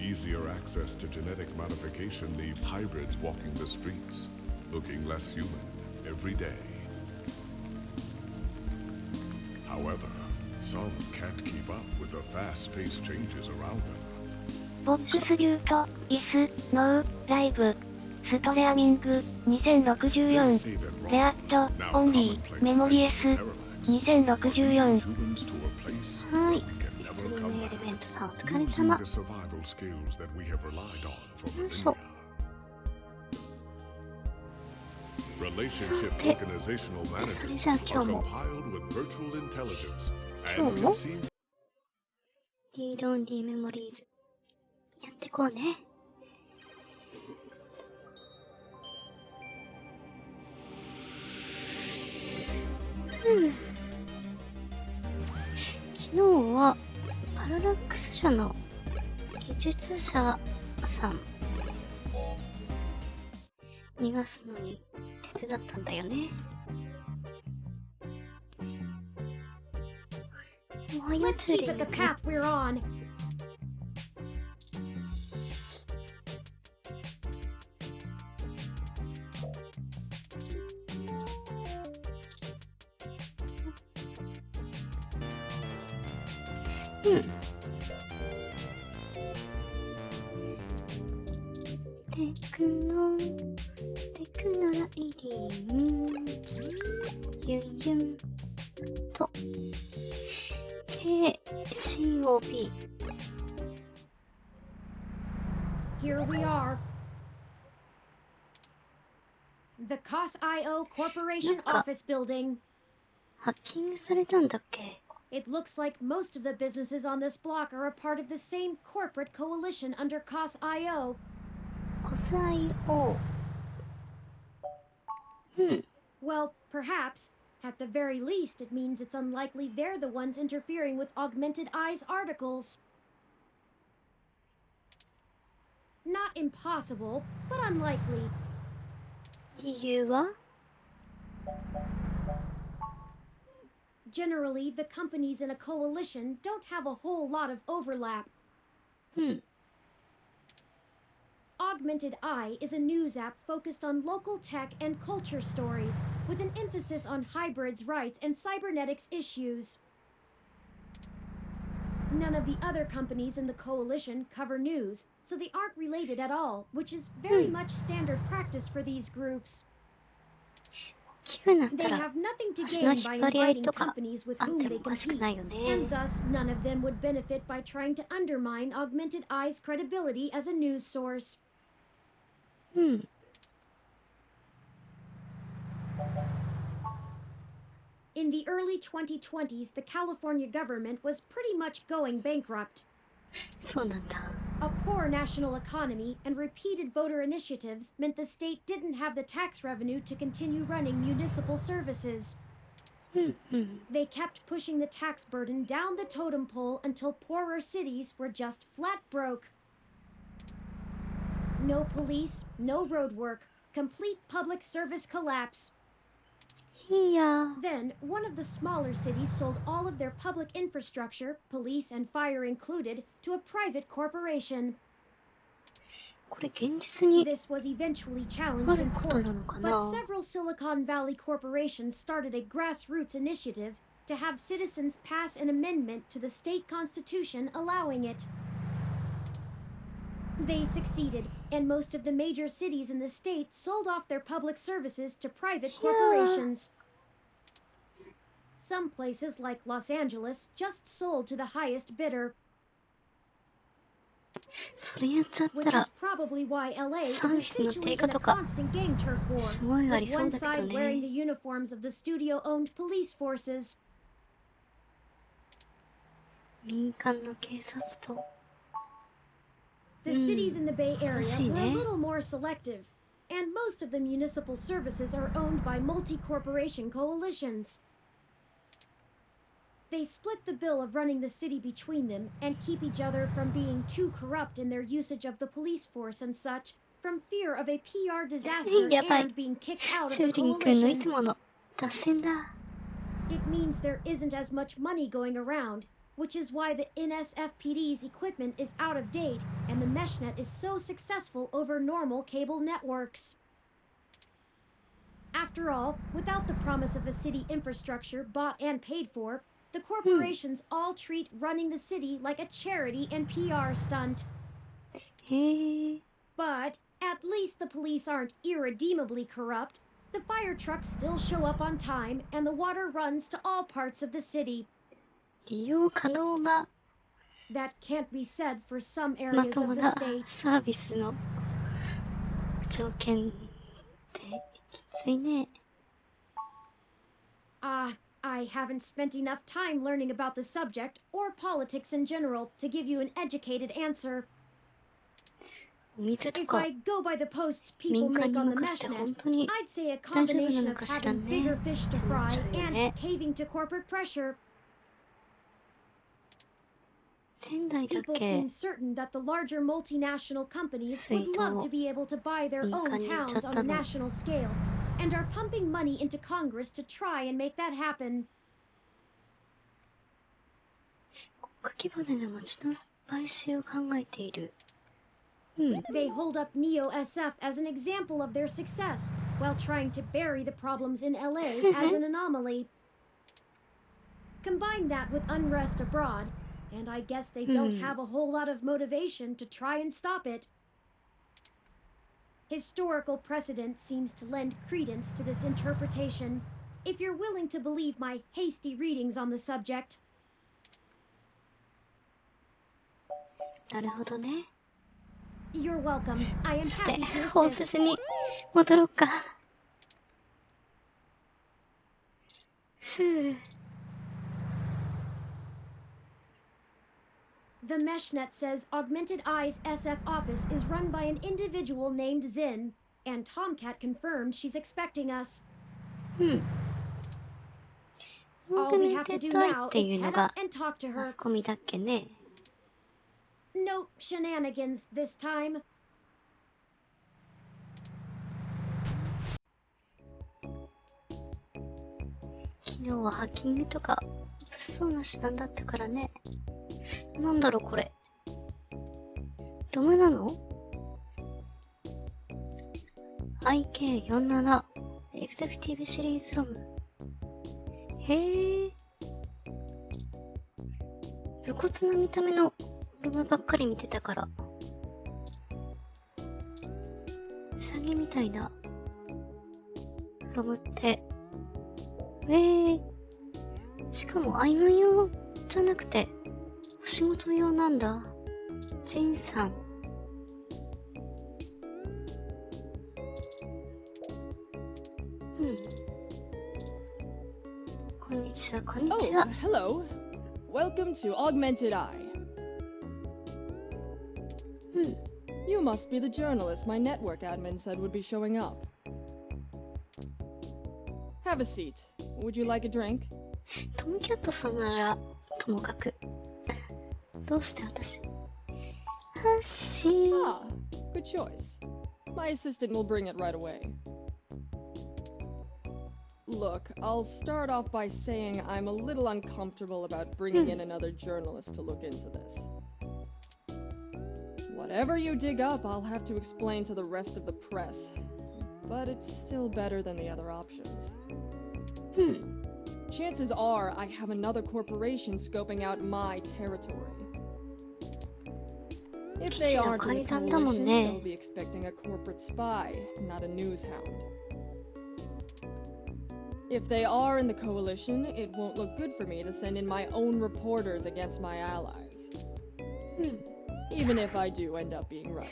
Easier access to genetic modification leaves hybrids walking the streets, looking less human every day. However, some can't keep up with the fast-paced changes around them. ボックスリュート、イス、ノー、ライブ、ストレアミング、2064、レアット、オンリー、メモリエス、2064。はい。エレメントさんお疲れ様。よいしょ。で、それじゃあ今日もリードオンリーメモリーズやってこうね。昨日はパララックス社の技術者さん逃がすのに手伝ったんだよね。Let's keep it the path we're on.テクノライディンユンユンと KCOB Here we are. The COS.io Corporation Office Building. ハッキングされたんだっけ。 It looks like most of the businesses on this block are a part of the same corporate coalition under COS.io. COS.io Well, perhaps. At the very least, it means it's unlikely they're the ones interfering with Augmented Eye's articles. Not impossible, but unlikely. 理由は Generally, the companies in a coalition don't have a whole lot of overlap. Augmented Eye is a news app focused on local tech and culture stories, with an emphasis on hybrids' rights and cybernetics issues. None of the other companies in the coalition cover news, so they aren't related at all, which is very much standard practice for these groups. They have nothing to gain by inviting companies with whom they compete, and thus none of them would benefit by trying to undermine Augmented Eye's credibility as a news source. In the early 2020s, the California government was pretty much going bankrupt. そうなんだ。 A poor national economy and repeated voter initiatives meant the state didn't have the tax revenue to continue running municipal services. They kept pushing the tax burden down the totem pole until poorer cities were just flat broke. No police, no road work, complete public service collapse. Then, one of the smaller cities sold all of their public infrastructure, police and fire included, to a private corporation. これ現実に This was eventually challenged in court, but several Silicon Valley corporations started a grassroots initiative to have citizens pass an amendment to the state constitution allowing it. They succeeded, and most of the major cities in the state sold off their public services to private corporations. Some places, like Los Angeles, just sold to the highest bidder. それやっちゃった Which ら is probably why LA is サービスの essentially 低 in 下 a とか constant gang turf war, すごいあり with そう one だけ side ど wearing the ね。 uniforms of the studio-owned police forces. 民間の警察と The cities in the Bay Area Fancy, were a eh? little more selective, and most of the municipal services are owned by multi-corporation coalitions. They split the bill of running the city between them and keep each other from being too corrupt in their usage of the police force and such, from fear of a PR disaster やばい and being kicked out of チュ the ーリン君のいつ coalition. もの脱線だ。 It means there isn't as much money going around, which is why the NSFPD's equipment is out of date and the meshnet is so successful over normal cable networks. After all, without the promise of a city infrastructure bought and paid for, the corporations all treat running the city like a charity and PR stunt. へえ。 But at least the police aren't irredeemably corrupt. The fire trucks still show up on time and the water runs to all parts of the city. 利用可能な That can't be said for some ま areas と of も the な state. サービスの条件ってきついね。 I haven't spent enough time learning about the subject or politics in general to give you an educated answer. お水と If か I go by the posts people 民間 make に on the 任せて本 meshnet, 当に I'd say a 大丈夫な combination の of かしら having ね bigger fish to って思っ fry ちゃうよ and ね。 caving to corporate pressure. 仙台だ People け seem certain that the larger multinational companies 水 would 道 love to be able to buy their 民 own 間に売っちゃ towns った on a の。 national scale and are pumping money into Congress to try and make that happen. 国家規模での町の買収を考えている。 They hold up Neo SF as an example of their success while trying to bury the problems in LA as an anomaly. Combine that with unrest abroad, and I guess they don't have a whole lot of motivation to try and stop it. Historical precedent seems to lend credence to this interpretation, if you're willing to believe my hasty readings on the subject. なるほどね。 You're welcome. I am さて happy to 本 assist. 筋に戻ろうか。ふう。 The Meshnet says Augmented Eye's SF office is run by an individual named Zin, and Tomcat confirmed she's expecting us. オー All グ we メン have テ to ッ do ドアイっ now て is いうの head が up and talk to マ her. スコミだっけね。 No shenanigans this time. 昨日はハッキングとか物騒な手段だったからね。なんだろこれ。ロムなの？ IK47 エグゼクティブシリーズロム。へえ。武骨な見た目のロムばっかり見てたから。ウサギみたいなロムって、しかも愛の用じゃなくてお仕事用なんだ。ジンさん。こんにちは、こんにち Oh, は。 hello. Welcome to Augmented Eye. You must be the journalist my network admin said would be showing up. Have a seat. Would you like a drink? トムキャットさんならともかく。どうして私？はっしー。 Ah, good choice. My assistant will bring it right away. Look, I'll start off by saying I'm a little uncomfortable about bringing in another journalist to look into this. Whatever you dig up, I'll have to explain to the rest of the press. But it's still better than the other options. Chances are I have another corporation scoping out my territory. If they aren't in the coalition, they'll be expecting a corporate spy, not a news hound. If they are in the coalition, it won't look good for me to send in my own reporters against my allies. Even if I do end up being right.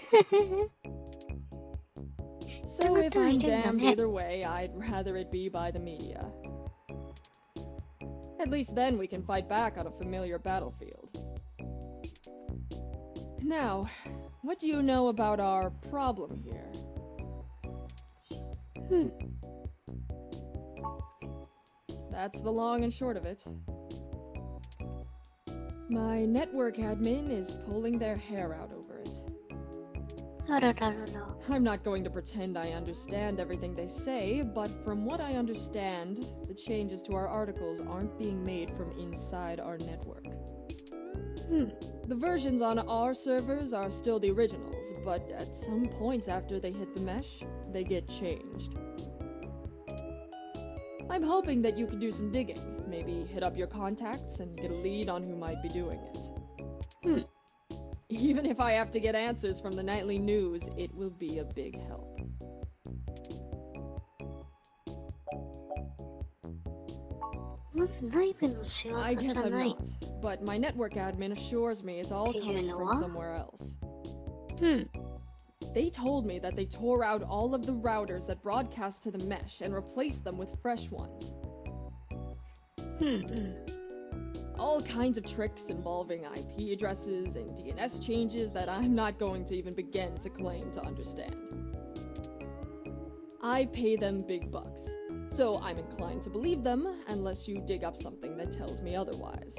So if I'm damned either way, I'd rather it be by the media. At least then we can fight back on a familiar battlefield. Now, what do you know about our problem here? That's the long and short of it. My network admin is pulling their hair out over it. I'm not going to pretend I understand everything they say, but from what I understand, the changes to our articles aren't being made from inside our network. The versions on our servers are still the originals, but at some point after they hit the mesh, they get changed. I'm hoping that you can do some digging, maybe hit up your contacts and get a lead on who might be doing it. Even if I have to get answers from the nightly news, it will be a big help. I guess I'm not, but my network admin assures me it's all coming from somewhere else. They told me that they tore out all of the routers that broadcast to the mesh and replaced them with fresh ones. All kinds of tricks involving IP addresses and DNS changes that I'm not going to even begin to claim to understand. I pay them big bucks, so I'm inclined to believe them unless you dig up something that tells me otherwise.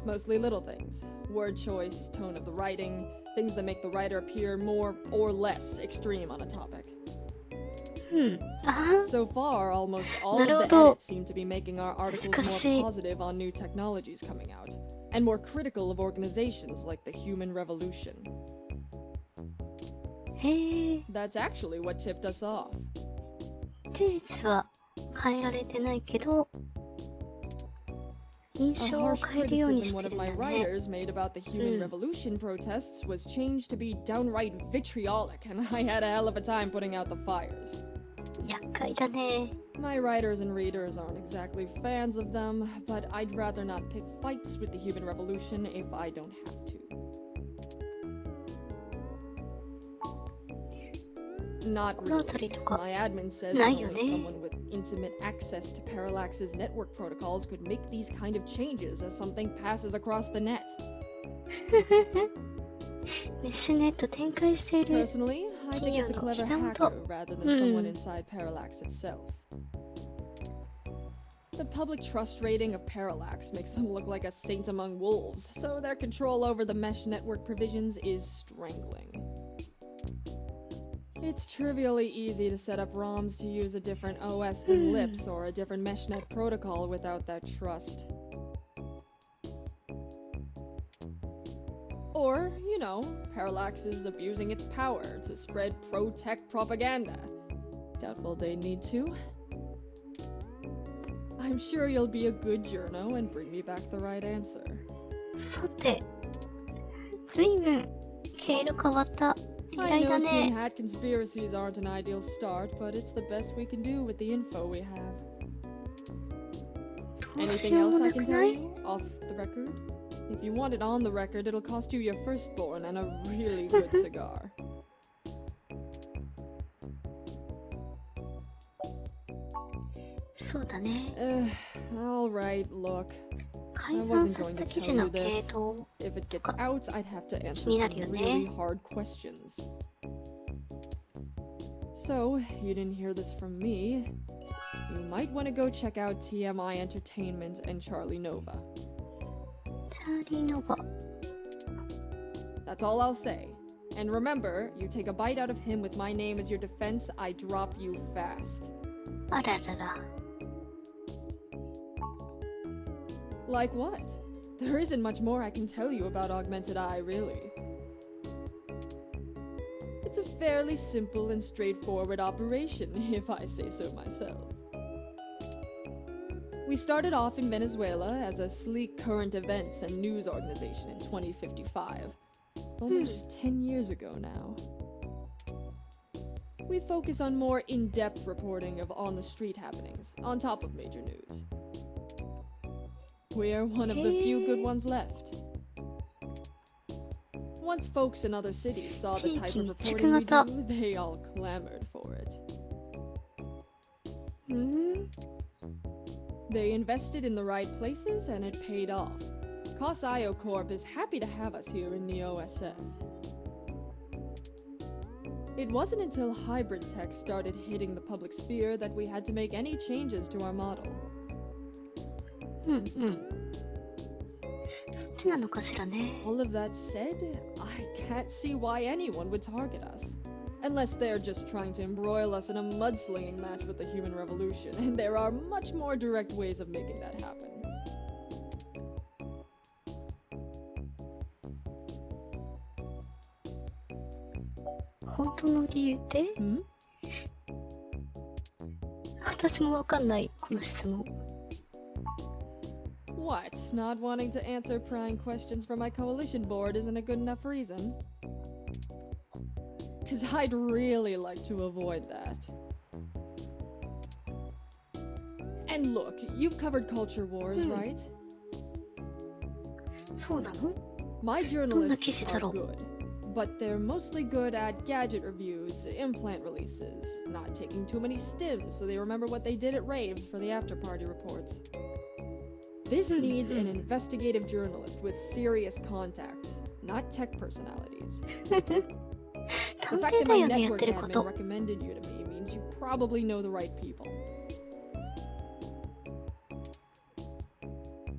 Mostly little things. Word choice, tone of the writing, things that make the writer appear more or less extreme on a topic. So far, almost all of the edits seem to be making our articles more positive on new technologies coming out, and more critical of organizations like the Human Revolution. That's actually what tipped us off. A harsh criticism one of my writers made about the Human Revolution protests was changed to be downright vitriolic, and I had a hell of a time putting out the fires. My writers and readers aren't exactly fans of them, but I'd rather not pick fights with the Human Revolution if I don't have to. Not really. My admin says only someone with intimate access to Parallax's network protocols could make these kind of changes as something passes across the net. Personally, I think it's a clever hacker rather than someone inside Parallax itself. The public trust rating of Parallax makes them look like a saint among wolves, so their control over the mesh network provisions is strangling. It's trivially easy to set up ROMs to use a different OS than LIPS or a different meshnet protocol without that trust. Or, you know, Parallax is abusing its power to spread pro-tech propaganda. Doubtful they need to. I'm sure you'll be a good journo and bring me back the right answer. I know Tin Hat conspiracies aren't an ideal start, but it's the best we can do with the info we have. Anything else I can tell you, off the record? If you want it on the record, it'll cost you your firstborn and a really good cigar. Alright, look. I wasn't going to tell you this. If it gets out, I'd have to answer some really hard questions. So, you didn't hear this from me. You might want to go check out TMI Entertainment and Charlie Nova. That's all I'll say. And remember, you take a bite out of him with my name as your defense, I drop you fast. Like what? There isn't much more I can tell you about Augmented Eye, really. It's a fairly simple and straightforward operation, if I say so myself. We started off in Venezuela as a sleek current events and news organization in 2055. Almost 10 years ago now. We focus on more in-depth reporting of on-the-street happenings, on top of major news. We're one of the few good ones left. Once folks in other cities saw the type of reporting we do, they all clamored for it. They invested in the right places and it paid off. COS-IO Corp is happy to have us here in the OSF. It wasn't until hybrid tech started hitting the public sphere that we had to make any changes to our model. ちなのかしらね。 All of that said, I can't see why anyone would target us. Unless they're just trying to embroil us in a mudslinging match with the human revolution, and there are much more direct ways of making that happen. 本当の理由って？ Hmm? 私もわかんない、この質問。 What? Not wanting to answer prying questions from my coalition board isn't a good enough reason? Cause I'd really like to avoid that. And look, you've covered culture wars, right? そうなの？ My どんな記事 journalists だ are ろう？ good, but they're mostly good at gadget reviews, implant releases, not taking too many stims so they remember what they did at raves for the after-party reports. This needs an investigative journalist with serious contacts, not tech personalities. The 探 fact 偵 that だ my よね、やっ network てるこ admin と。 recommended you to me means you probably know the right people.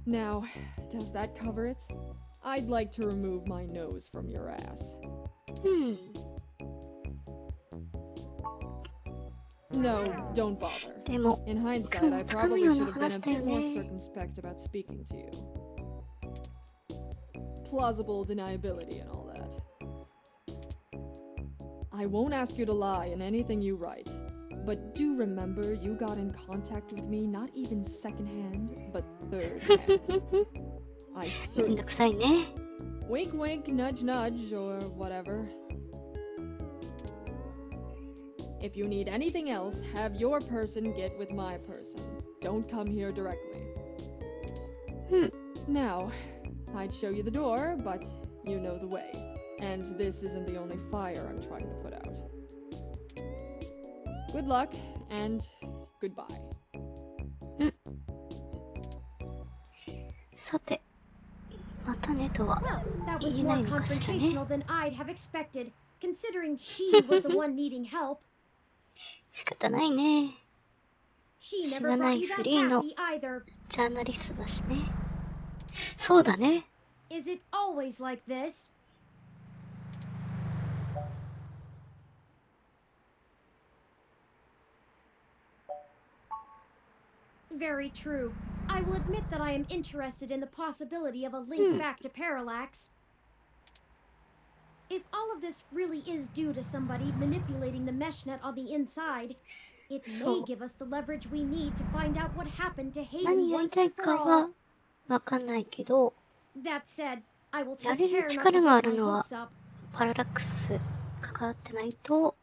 Now, does that cover it? I'd like to remove my nose from your ass. うん。 No, don't bother. でも、 In hindsight, I probably should have been a bit more circumspect about speaking to you. Plausible deniability and all that. I won't ask you to lie in anything you write, but do remember you got in contact with me not even secondhand, but third-hand. I めん certainly... どくさいね。 Wink wink, nudge nudge, or whatever. If you need anything else, have your person get with my person. Don't come here directly. Now, I'd show you the door, but you know the way. And this isn't the only fire I'm trying to put out. Good luck, and goodbye. さて、またねとは Well, that was 言えな more いのかしらね。 confrontational than I'd have expected, considering she was the one needing help. 仕方ないね。 She 知 never らな brought い you フ that リーの passy either. ジャーナリストだしね。そうだね。 Is it always like this? Very true. I will admit that I am interested in the possibility of a link back to Parallax. If all of this really is due to somebody manipulating the mesh net on the inside, it may So- give us the leverage we need to find out what happened to 何 Hayden やり once たい and か for は all. わかんないけど、 That said, I will や take れる care not to 力があ get る my のは hopes up. パララックス関わってないと、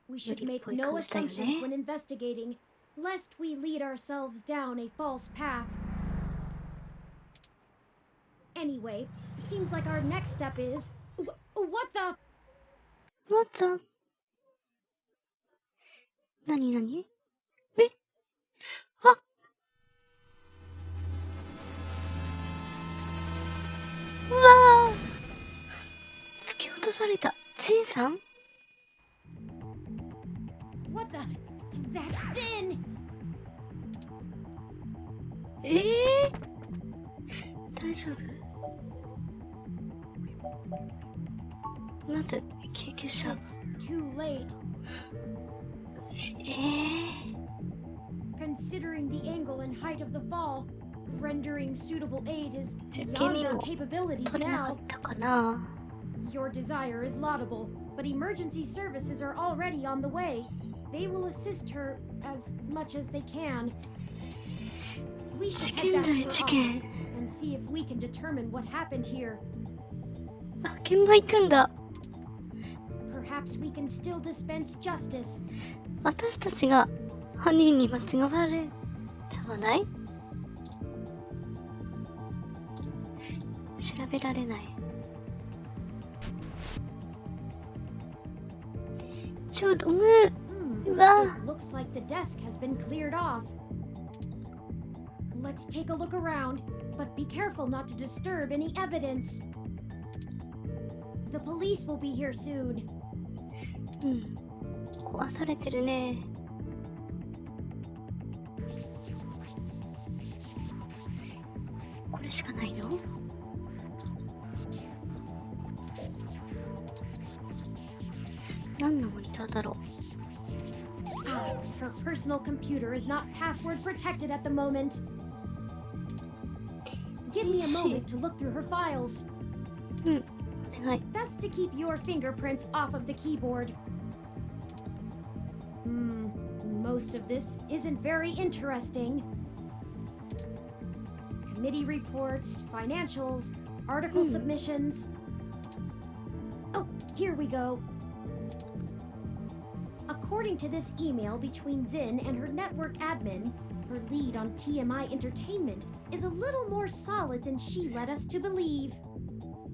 We should Really make boy no comes down, assumptions eh? when investigating, lest we lead ourselves down a false path. Anyway, seems like our next step is... what the... また。なになに？え？あ！うわぁ！突き落とされた。ジンさん？ What the... That's Sin! 大丈夫？まず、救急車。 It's too late. え Considering the angle and height of the fall, rendering suitable aid is ケ beyond ミ their も capabilities 取れなか now. ったかな？ Your desire is laudable, but emergency services are already on the way. They will assist her as much as they can. We should head back to her office and see if we can determine what happened here. あ、現場行くんだ。 Perhaps we can still dispense justice. 私たちが犯人に間違われちゃわない？調べられない。ロム。うわ。 It looks like the desk has been cleared off. Let's take a look around, but be careful not to disturb any evidence. The police will be here soon. うん。壊されてるね。これしかないの？だろう。Ah, her personal computer is not password protected at the moment. Give me a moment to look through her files. うん、お願い。 Best to keep your fingerprints off of the keyboard. Most of this isn't very interesting. Committee reports, financials, article submissions. Oh, here we go. According to this email between Zin and her network admin, her lead on TMI Entertainment is a little more solid than she led us to believe.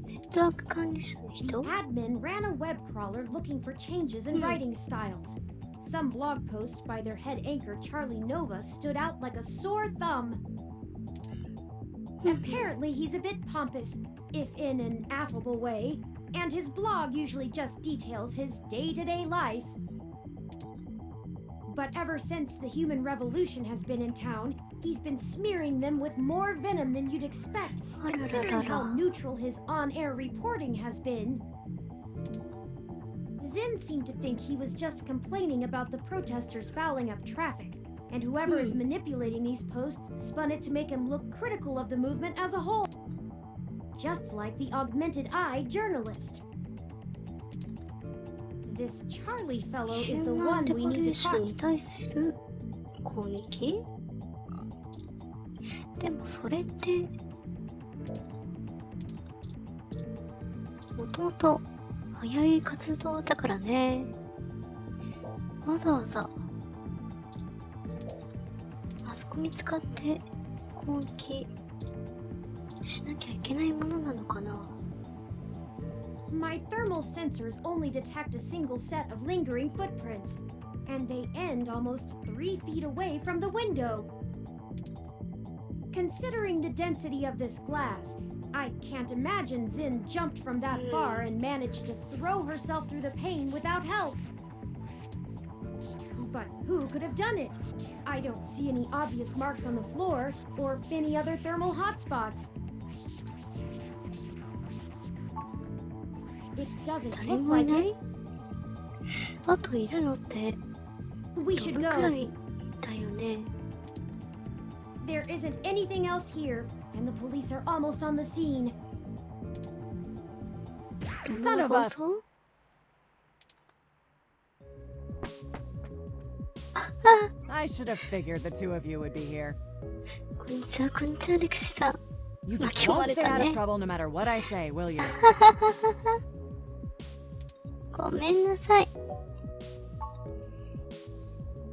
ネットワーク管理者の The 人？ admin ran a web crawler looking for changes in writing styles. Some blog posts by their head anchor Charlie Nova stood out like a sore thumb. Apparently he's a bit pompous, if in an affable way, and his blog usually just details his day-to-day life. But ever since the human revolution has been in town, he's been smearing them with more venom than you'd expect, considering how neutral his on-air reporting has been. Zin seemed to think he was just complaining about the protesters fouling up traffic, and whoever is manipulating these posts spun it to make him look critical of the movement as a whole. Just like the Augmented Eye journalist. This Charlie fellow is the one we need to ヒューマンレボリューション talk に to. 対する攻撃？でもそれってもともと早い活動だからね。わざわざマスコミ使って攻撃しなきゃいけないものなのかな。 My thermal sensors only detect a single set of lingering footprints, and they end almost 3 feet away from the window. Considering the density of this glass, I can't imagine Zin jumped from that far and managed to throw herself through the pane without help. But who could have done it? I don't see any obvious marks on the floor or any other thermal hotspots. It doesn't 誰 look もい like ない it. あといるのってど We の should くら go. いだよね。 There isn't anything else here, and the police are almost on the scene. 生放送？ I should have figured the two of you would be here. こんにちは、こんにちは、歴史さん。 You 巻 just き込ま won't れ stay た out of ね。 trouble no matter what I say, will you? ごめんなさい。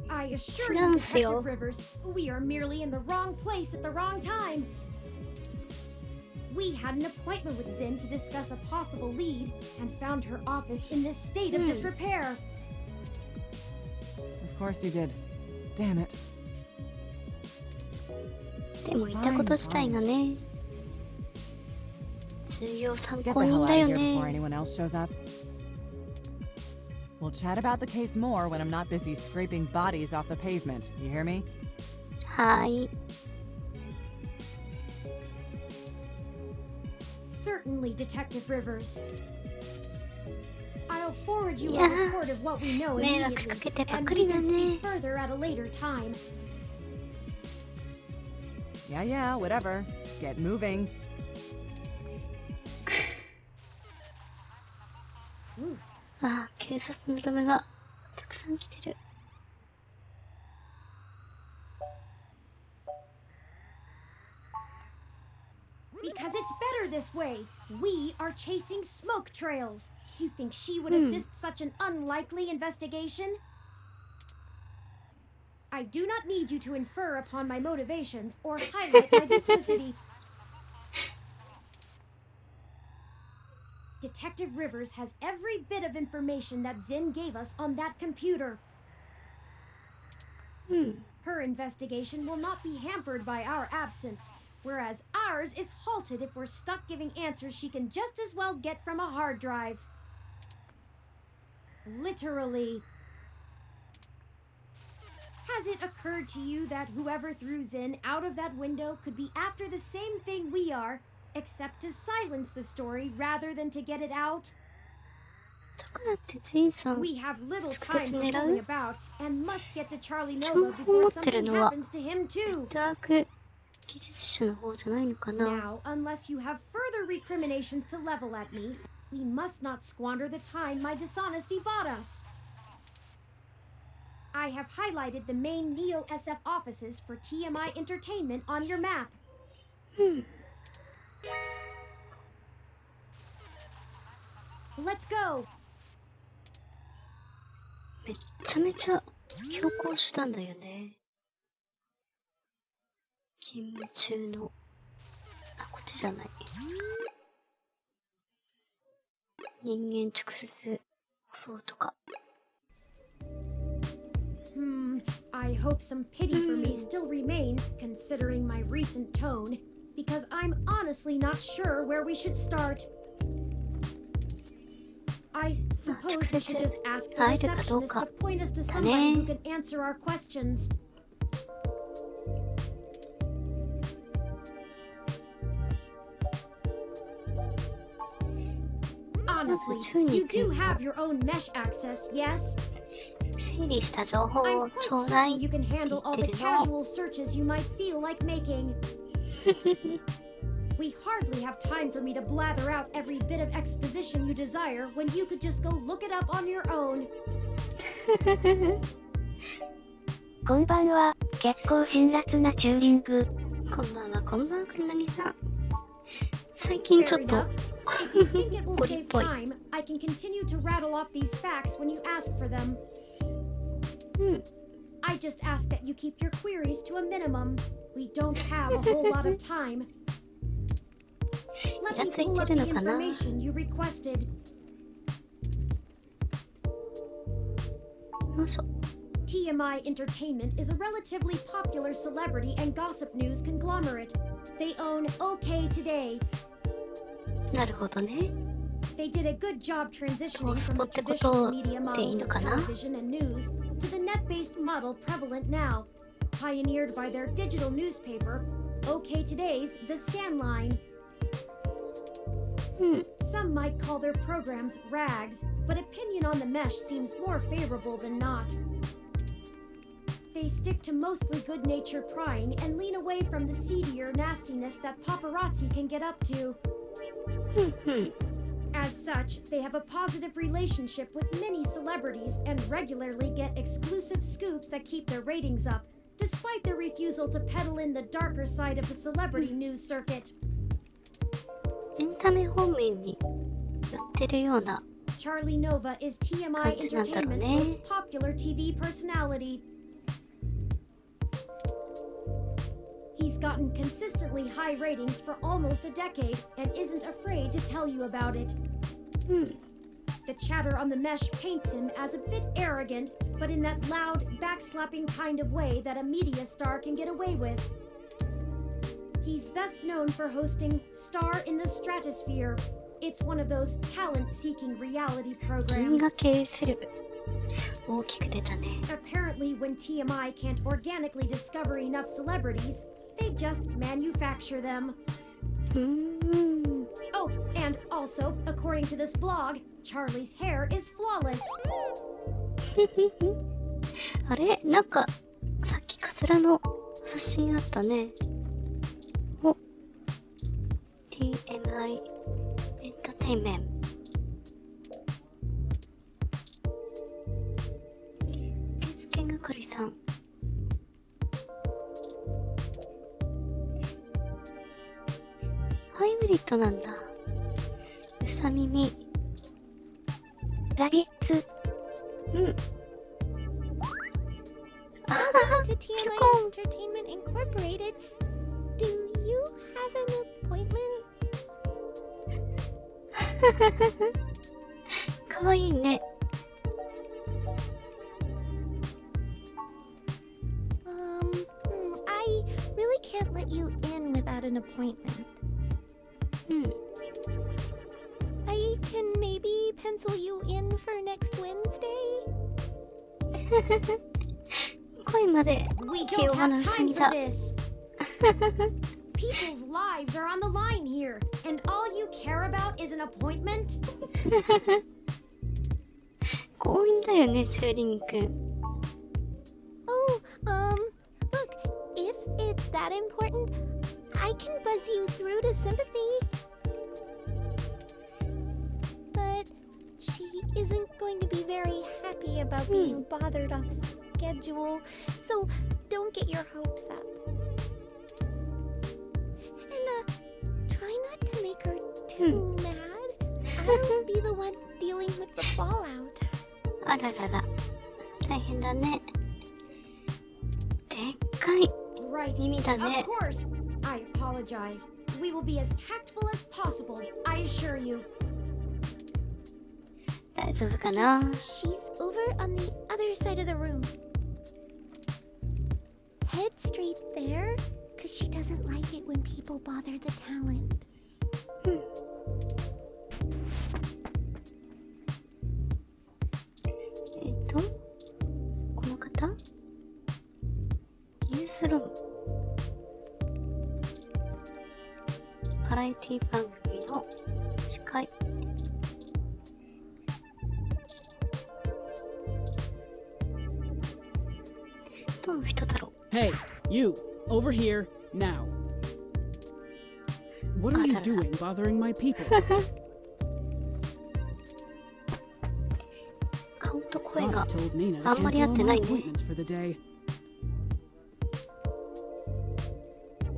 I assure you, Silencio. Detective Rivers, we are merely in the wrong place at the wrong time. We had an appointment with Zin to discuss a possible lead and found her office in this state of disrepair. Of course you did. Damn it. でも言ったこと自体がね、重要参 Get 考 the 人 hell だ out よ of here before ね。 anyone else shows up. We'll chat about the case more when I'm not busy scraping bodies off the pavement. You hear me? はーい。 Certainly, Detective Rivers. I'll forward you a Yeah. report of what we know 迷惑か immediately, けてばっ and か we りだ can ね speak。further at a later time. Yeah, yeah, whatever. Get moving. Ooh. ああ、警察の嫁がたくさん来てる。 Because it's better this way. We are chasing smoke trails. You think she would assist such an unlikely investigation? I do not need you to infer upon my motivations or highlight my duplicity. Detective Rivers has every bit of information that Zin gave us on that computer. Her investigation will not be hampered by our absence, whereas ours is halted if we're stuck giving answers she can just as well get from a hard drive. Literally. Has it occurred to you that whoever threw Zin out of that window could be after the same thing we are, except to silence the story rather than to get it out? からってジンさん We have little 直 time 接 for 狙 fooling う about and must get to Charlie 情 Nova 報持 before ってる something のは happens to him too. ダーク技術者の方じゃないのかな Now, unless you have further recriminations to level at me, we must not squander the time my dishonesty bought us. I have highlighted the main Neo SF offices for TMI Entertainment on your map. Let's go! めっちゃめちゃ強行手段だよね勤務中のあ、こっちじゃない人間直接襲うとか I hope some pity for me still remains, considering my recent tone, because I'm honestly not sure where we should start. I suppose we should just ask the receptionist to point us to somebody who can answer our questions. Honestly, you do have your own mesh access, yes? 整理した情報 I'm を quite ちょうだい certain you can handle all 言っ the てるの casual searches you might feel like making. We hardly have time for me to blather out every bit of exposition you desire when you could just go look it up on your own. こんばんは、結構辛辣なチューリング。こんばんは、こんばんは、くなぎさん。最近ちょっ Fair と enough. If you think it will ゴリっ save ぽい。 time, I can continue to rattle off these facts when you ask for them. I just ask that you keep your queries to a minimum. We don't have a whole lot of time. Let me pull up the information you requested. よいしょ。 TMI Entertainment is a relatively popular celebrity and gossip news conglomerate. They own OK Today. なるほどね。 They did a good job transitioning from the ってこと traditional media でいい models の of かな television and news to the net-based model prevalent now, pioneered by their digital newspaper, OK Today's The Scanline. Some might call their programs rags, but opinion on the mesh seems more favorable than not. They stick to mostly good-natured prying and lean away from the seedier nastiness that paparazzi can get up to. As such, they have a positive relationship with many celebrities and regularly get exclusive scoops that keep their ratings up, despite their refusal to peddle in the darker side of the celebrity news circuit. エンタメ方面に寄ってるような Charlie Nova is TMI Entertainment's most popular TV personality. He's gotten consistently high ratings for almost a decade and isn't afraid to tell you about it. The chatter on the mesh paints him as a bit arrogant, but in that loud, backslapping kind of way that a media star can get away with. He's best known for hosting Star in the Stratosphere. It's one of those talent-seeking reality 銀 programs. 河系セレブ大きく出たね Apparently, when TMI can't organically discover enough celebrities, they just manufacture them. Oh, and also, according to this blog, Charlie's hair is flawless. あれなんかさっきカツラの写真あったねお TMI エンターテインメント受付係さんハイブリッドなんだうさ耳ラビッツ To TMI Entertainment Incorporated. Do you have an appointment? かわいいね I really can't let you in without an appointment. I can maybe pencil you in for next Wednesday? 声まで We 気を don't 離 have すぎ time だ for this. People's lives are on the line here, and all you care about is an appointment? 強引だよね、チューリングくん。Oh, look, if it's that important, I can buzz you through to sympathy. But she isn't going to be very happy about being bothered off schedule, so don't get your hopes up. And, try not to make her too mad. I'll be the one dealing with the fallout. あららら、大変だね。でっかい Right. 耳だ Of ね。 course. I apologize. We will be as tactful as possible, I assure you. 大丈夫かな。 She's over on the other side of the room. Head straight there, because she doesn't like it when people bother the talent. この方ニュースルーム。バラエティ番組の司会。どの人だろう。 Hey, you, over here, now. What are you doing bothering my people? 顔と声が Father told Nina あ to んまり cancel 合っ all てな my いね。 appointments for the day.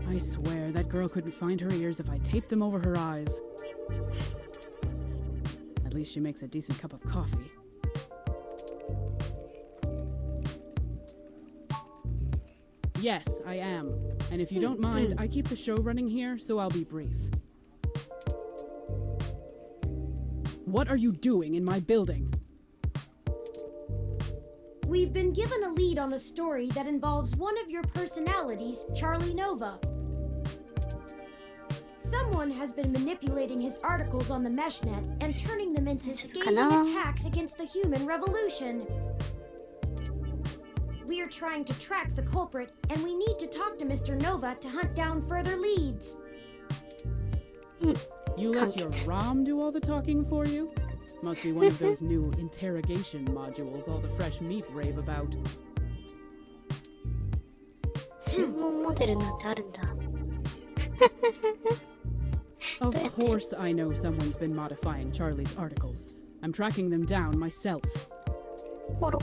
I swear that girl couldn't find her ears if I taped them over her eyes. At least she makes a decent cup of coffee. Yes, I am. And if you don't mind, I keep the show running here, so I'll be brief. What are you doing in my building? We've been given a lead on a story that involves one of your personalities, Charlie Nova. Someone has been manipulating his articles on the Meshnet and turning them into scathing attacks against the human revolution. We are trying to track the culprit, and we need to talk to Mr. Nova to hunt down further leads. You let your ROM do all the talking for you? Must be one of those new interrogation modules all the fresh meat rave about. 注文モデルなんてあるんだ。 Of course I know someone's been modifying Charlie's articles. I'm tracking them down myself. ほろ。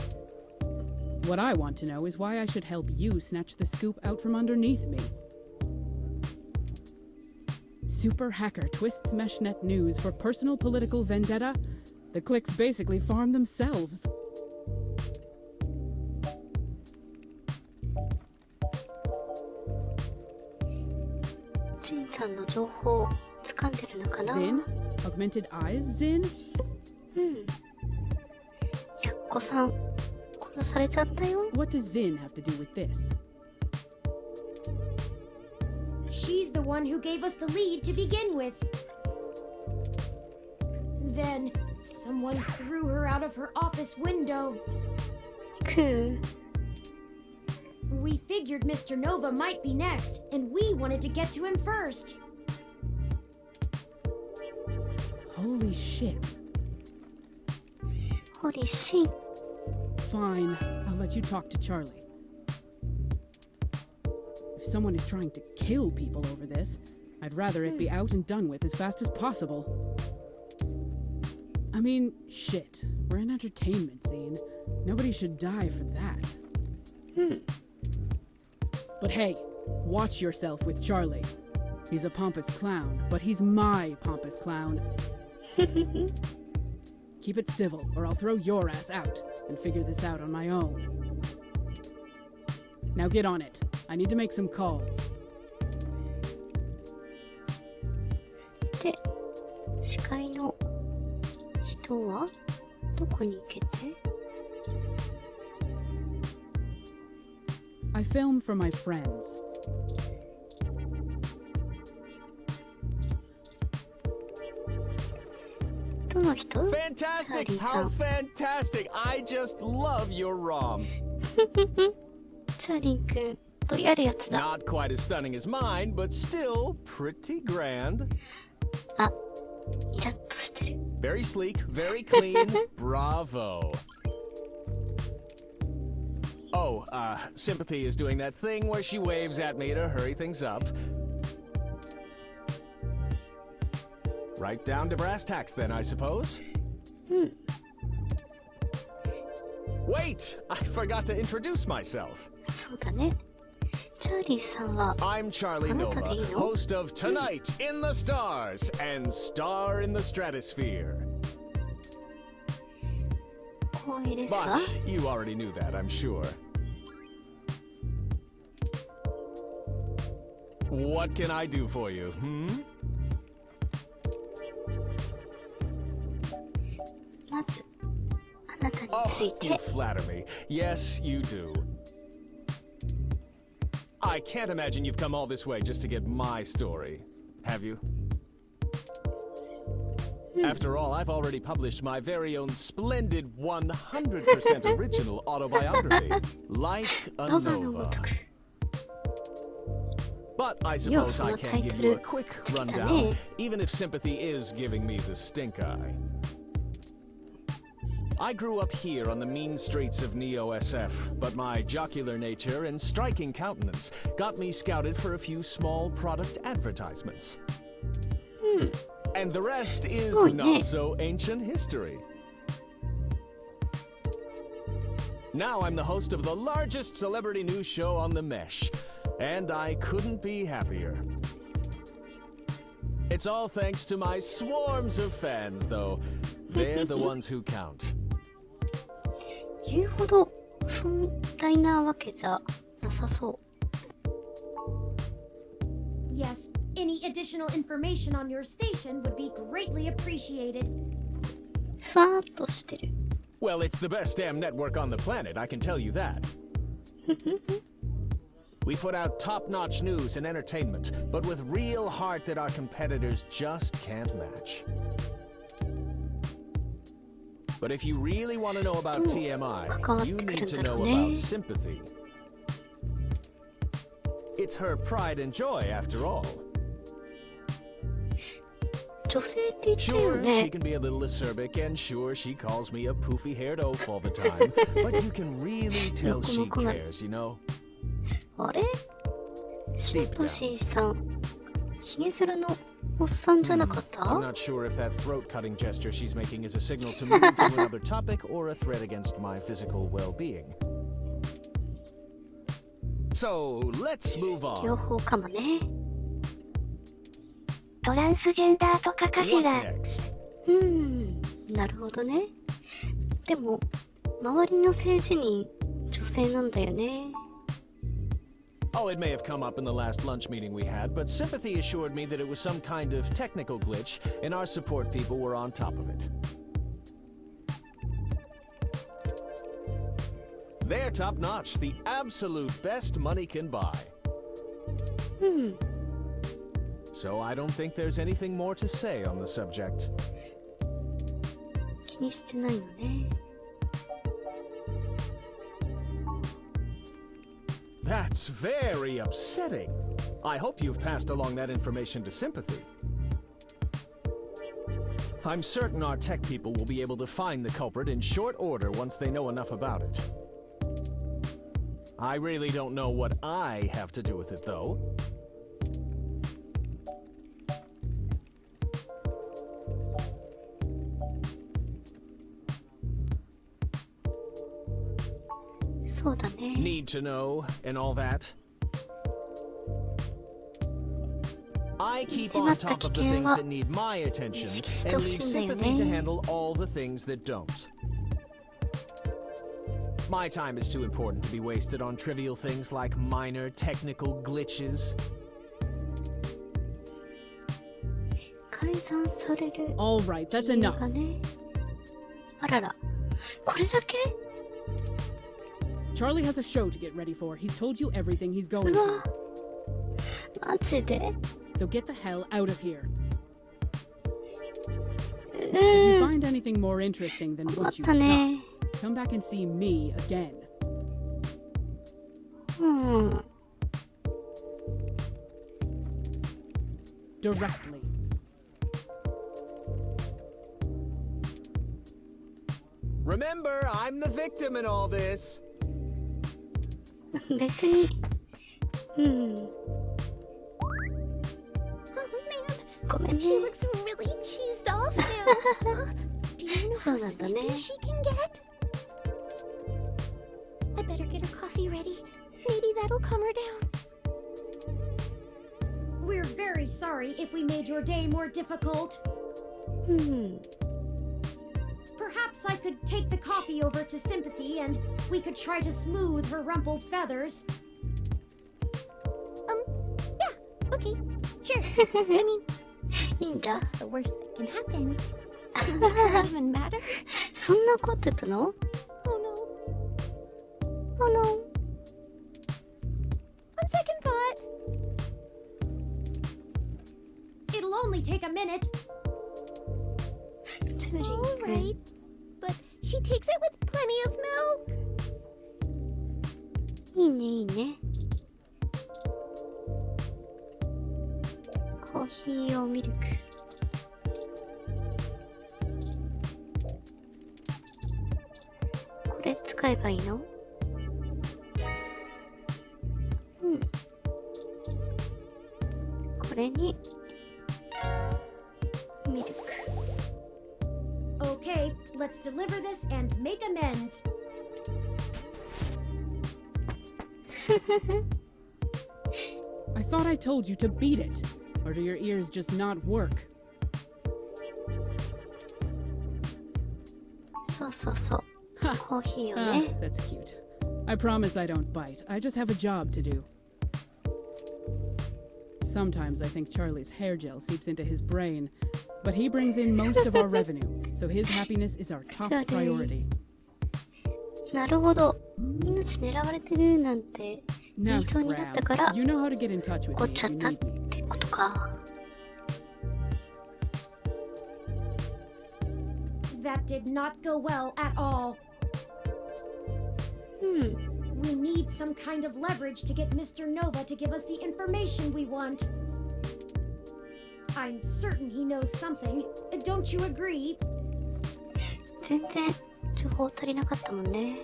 What I want to know is why I should help you snatch the scoop out from underneath me. Super hacker twists Meshnet news for personal political vendetta? The clicks basically farm themselves. ジンさんの情報を掴んでるのかな。 Zin? Augmented eyes, Zin? やっこさん殺されちゃったよ。 What does Zin have to do with this? She's the one who gave us the lead to begin with. Then, someone threw her out of her office window. くー。 We figured Mr. Nova might be next, and we wanted to get to him first. Holy shit. Holy shit. Fine, I'll let you talk to Charlie. If someone is trying to kill people over this, I'd rather it be out and done with as fast as possible. I mean, shit, we're an entertainment scene. Nobody should die for that. But hey, watch yourself with Charlie. He's a pompous clown, but he's my pompous clown. Keep it civil, or I'll throw your ass out and figure this out on my own. Now get on it. I need to make some calls. で、司会の人はどこに行けて？ I film for my friends. Fantastic! How fantastic! I just love your ROM. チャーリン君とやるやつだ。 Not quite as stunning as mine, but still pretty grand. あ、イラッとしてる。 Very sleek, very clean. Bravo. Oh, Sympathy is doing that thing where she waves at me to hurry things up. Right down to brass tacks then, I suppose. Wait! I forgot to introduce myself. そうだね。チャーリーさんは I'm Charlie あなたでいい Nova, の？ host of Tonight in the Stars and Star in the Stratosphere. 光栄ですわ。 But you already knew that, I'm sure. What can I do for you, hmm? まず、あなたに Oh, ついて you flatter me. Yes, you do. I can't imagine you've come all this way just to get my story, have you? After all, I've already published my very own splendid 100% original autobiography, Like a ノバのご Nova. とく。 But I よう suppose そ I のタ can イ give ト you ル a quick つけた rundown, ね。 even if Sympathy is giving me the stink eye. I grew up here on the mean streets of Neo SF, but my jocular nature and striking countenance got me scouted for a few small product advertisements. And the rest is Oh, yeah. not so ancient history. Now I'm the host of the largest celebrity news show on the Mesh, and I couldn't be happier. It's all thanks to my swarms of fans, though. They're the ones who count. 言うほど壮大なわけじゃなさそう。 Yes, any additional information on your station would be greatly appreciated. ふわーっとしてる。 Well, it's the best damn network on the planet, I can tell you that. We put out top-notch news and entertainment, but with real heart that our competitors just can't match. But if you really want to know about TMI, you need to know about Sympathy. It's her pride and joy, after all. 女性って言ったよ Sure, ね she。can be a little acerbic, and sure, she calls me a poofy-haired oaf all the time. But you can really tell she cares, you know? あれシンパシーさん、ヒゲ面のおっさんじゃなかった I'm not sure if that throat-cutting gesture she's making is a signal to move to another topic or a threat against my physical well-being. So, let's move 両 on. 方かもね。トランスジェンダーとかかし What ら。 next? なるほどね。でも、周りの政治人、女性なんだよね。 Oh, it may have come up in the last lunch meeting we had, but Sympathy assured me that it was some kind of technical glitch, and our support people were on top of it. They're top-notch, the absolute best money can buy. So I don't think there's anything more to say on the subject. 気にしてないのね。 That's very upsetting. I hope you've passed along that information to Sympathy. I'm certain our tech people will be able to find the culprit in short order once they know enough about it. I really don't know what I have to do with it, though. Need to know and all that. I keep on top of the things that need my attention and leave Sympathy to handle all the things that don't. My time is too important to be wasted on trivial things like minor technical glitches. All right, that's enough. あらら、これだけ Charlie has a show to get ready for. He's told you everything he's going to. マジで So get the hell out of here. If you find anything more interesting than what you got, come back and see me again. Directly. Remember, I'm the victim in all this. 別に。うん。ごめんね。She looks really cheesed off now. Do you know how sleepy she can get? I better get her coffee ready. Maybe that'll calm her down. We're very sorry if we made your day more difficult. Perhaps I could take the coffee over to Sympathy and we could try to smooth her rumpled feathers. Yeah, okay, sure. I mean, what's the worst that can happen? Can make her even madder? そんな怒ってたの？ Oh no. Oh no. On second thought. It'll only take a minute. All right, but she takes it with plenty of milk. いいねいいね。コーヒー用ミルク。これ使えばいいの？うん。これにミルク。Okay, let's deliver this and make amends. I thought I told you to beat it. Or do your ears just not work? そうそうそう。コーヒーをね。That's cute. I promise I don't bite. I just have a job to do. Sometimes I think Charlie's hair gel seeps into his brain, but he brings in most of our revenue, so his happiness is our top priority. なるほど。命狙われてるなんて言いそうになったから、 you know how to get in touch with 怒っ me ちゃ if った you っ need me. てことか。That did not go well at all. We need some kind of leverage to get Mr. Nova to give us the information we want. I'm certain he knows something. Don't you agree? 全然情報足りなかったもんね。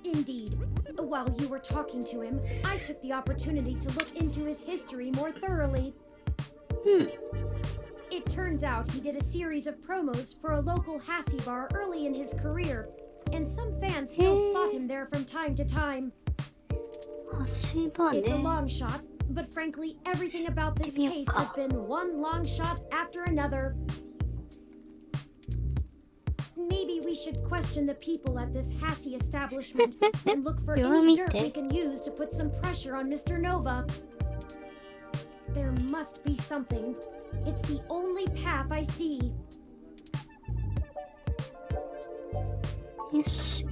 Indeed. While you were talking to him, I took the opportunity to look into his history more thoroughly. It turns out he did a series of promos for a local Hassie bar early in his career, and some fans still spot him there from time to time. It's a long shot, but frankly, everything about this case has been one long shot after another. Maybe we should question the people at this Hassie establishment and look for any dirt we can use to put some pressure on Mr. Nova. There must be something. It's the only path I see. Yes.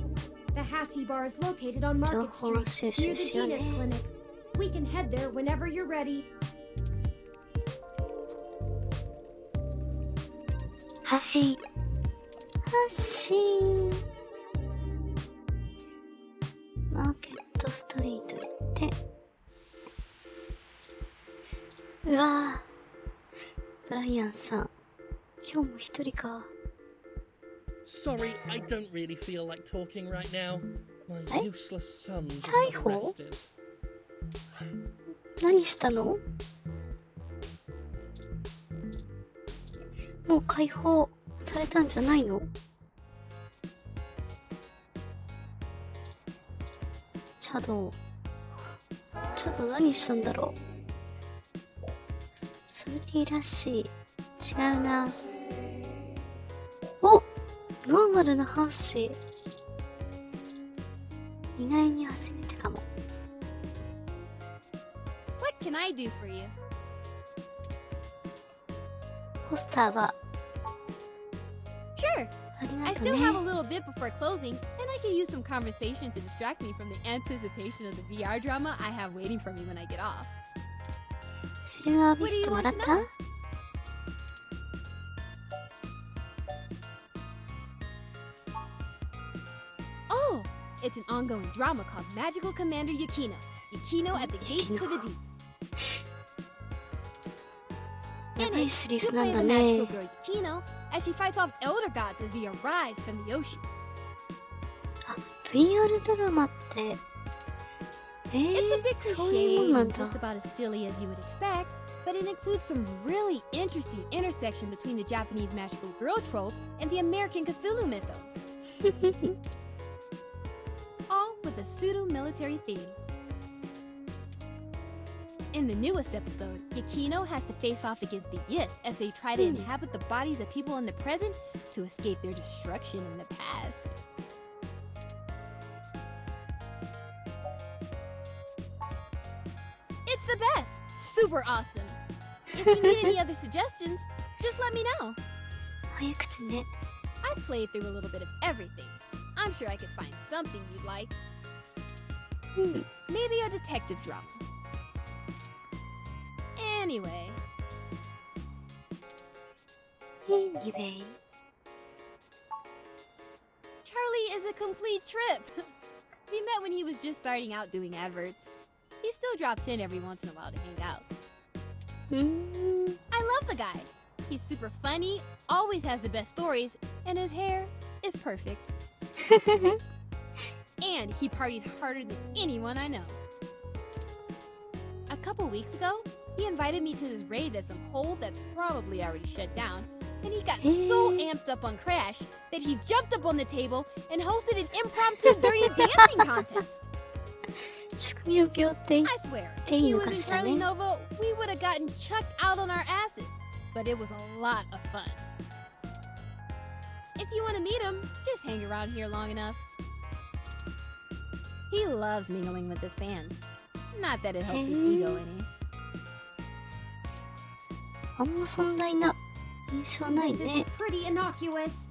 The Hassie bar is located on Market Street, near the Genius Clinic. We can head there whenever you're ready. Hassie. Hassie. マーケットストリート行って。うわぁ。ブライアンさん。今日も一人か。Sorry, I don't really feel like talking right now. My useless son just got arrested. 何したの？もう解放されたんじゃないの？チャド何したんだろう？ソルティらしい。違うな。お！ノーマルなハッシー。意外に初めてかも。What can I do for you? ポスターは。Sure. I still have a little bit before closing, and I could use some conversation to distract me from the anticipation of the VR drama I have waiting for me when I get off. それは見せてもらった？ Oh, it's an ongoing drama called Magical Commander Yukino. Yukino at the Gates to the Deep. In it, you play the magical girl Yukino as she fights off elder gods as they arise from the ocean. VR ドラマって、It's a bit そういうもんな cliche ん and だ。 just about as silly as you would expect, but it includes some really interesting intersection between the Japanese magical girl trope and the American Cthulhu mythos. All with a pseudo-military theme. In the newest episode, Yakino has to face off against the Yith as they try to inhabit the bodies of people in the present to escape their destruction in the past. It's the best! Super awesome! If you need any other suggestions, just let me know. 早口ね。 I played through a little bit of everything. I'm sure I could find something you'd like. Maybe a detective drama. Anyway. Anyway. Charlie is a complete trip. We met when he was just starting out doing adverts. He still drops in every once in a while to hang out. I love the guy. He's super funny, always has the best stories, and his hair is perfect. And he parties harder than anyone I know. A couple weeks ago, he invited me to his rave at some hole that's probably already shut down, and he got so amped up on Crash that he jumped up on the table and hosted an impromptu dirty dancing contest. I swear, if he was in Charlie Nova, we would have gotten chucked out on our asses, but it was a lot of fun. If you want to meet him, just hang around here long enough. He loves mingling with his fans. Not that it helps his ego any. あんま存在な印象ない This ね。 is pretty innocuous.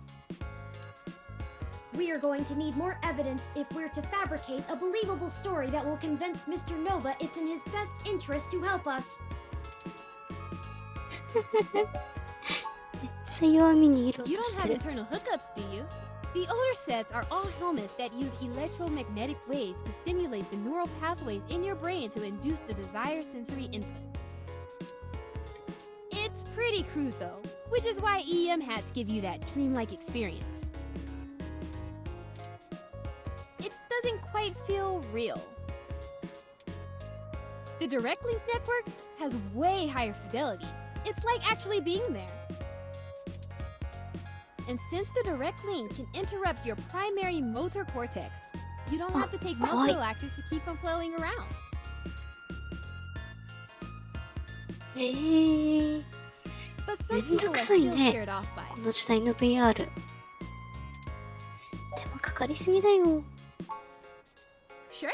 We are going to need more evidence if we're to fabricate a believable story that will convince Mr. Nova it's in his best interest to help us. めっちゃ弱みに色 You と don't して have る。 internal hookups, do you? The older sets are all helmets that use electromagnetic waves to stimulate the neural pathways in your brain to induce the desired sensory input. It's pretty crude though, which is why EM hats give you that dreamlike experience. It doesn't quite feel real. The Direct Link network has way higher fidelity. It's like actually being there. And since the Direct Link can interrupt your primary motor cortex, you don't have to take muscle relaxers to keep from flailing around. But め some んど people く are さい still ね scared off by こ it. の時代の VR 手間かかりすぎだよ Sure.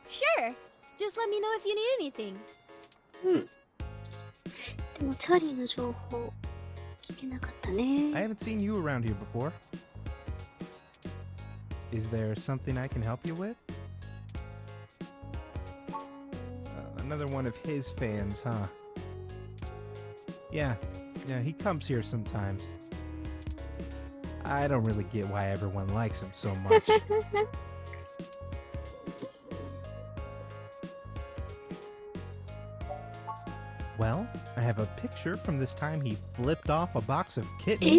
Sure. Just let me know if you need anything. でもチャーリーの情報聞けなかったね I haven't seen you around here before. Is there something I can help you with? Another one of his fans, huh? Yeah, he comes here sometimes. I don't really get why everyone likes him so much. Well, I have a picture from this time he flipped off a box of kittens.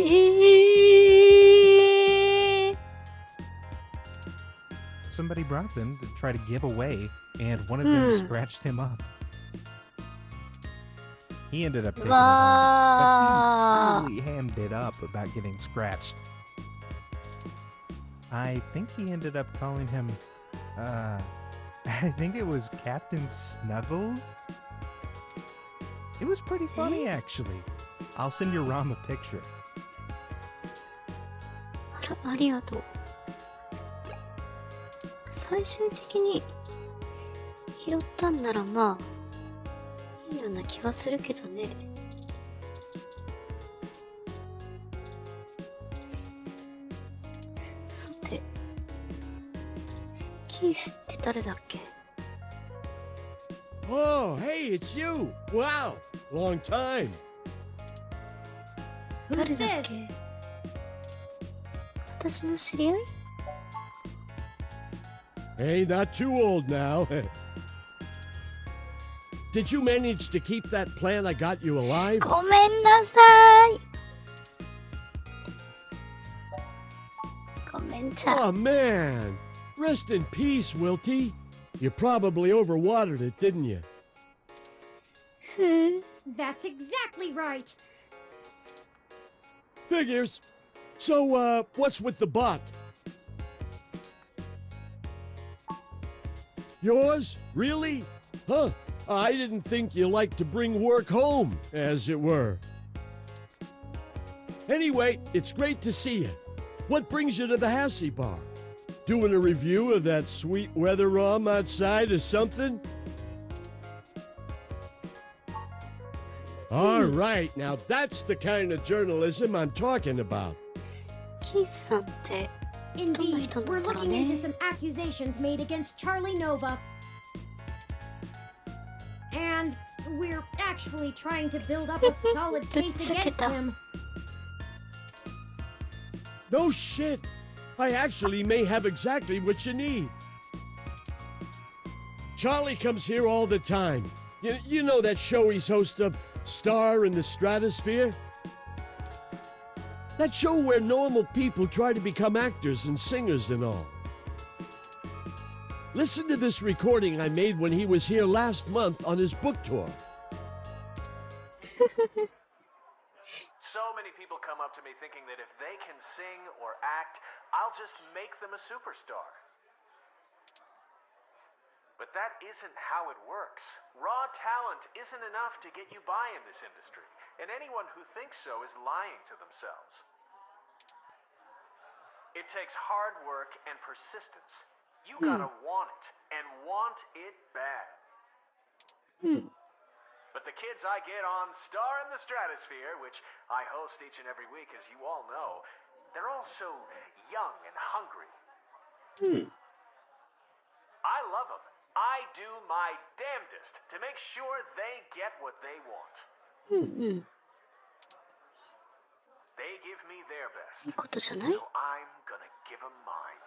Somebody brought them to try to give away, and one of them scratched him up. He ended up picking it up, but he really hammed it up about getting scratched. I think he ended up calling him, I think it was Captain Snuggles? It was pretty funny, actually. I'll send your Ram a picture. ありがとう最終的に拾ったんならまあいいような気はするけどねさてキースって誰だっけ Oh, hey, it's you! Wow, long time. Who's Who's this? 私の知り合い Hey, not too old now. Did you manage to keep that plant I got you alive? ごめんなさい Oh, man. Rest in peace, Wilty. You probably overwatered it, didn't you? That's exactly right. Figures. So, what's with the bot? Yours? Really? Huh. I didn't think you liked to bring work home, as it were. Anyway, it's great to see you. What brings you to the Hassie Bar? Doing a review of that sweet weather ROM outside or something? All right, now that's the kind of journalism I'm talking about. Indeed, we're looking into some accusations made against Charlie Nova. And we're actually trying to build up a solid case against him. No shit. I actually may have exactly what you need. Charlie comes here all the time. You know that show he's host of, Star in the Stratosphere? That show where normal people try to become actors and singers and all. Listen to this recording I made when he was here last month on his book tour. So many people come up to me thinking that if they can sing or act, I'll just make them a superstar. But that isn't how it works. Raw talent isn't enough to get you by in this industry, and anyone who thinks so is lying to themselves. It takes hard work and persistence. You gotta want it, and want it bad. But the kids I get on Star in the Stratosphere, which I host each and every week, as you all know, they're all so young and hungry. I love them. I do my damnedest to make sure they get what they want. They give me their best, so I'm gonna give them mine.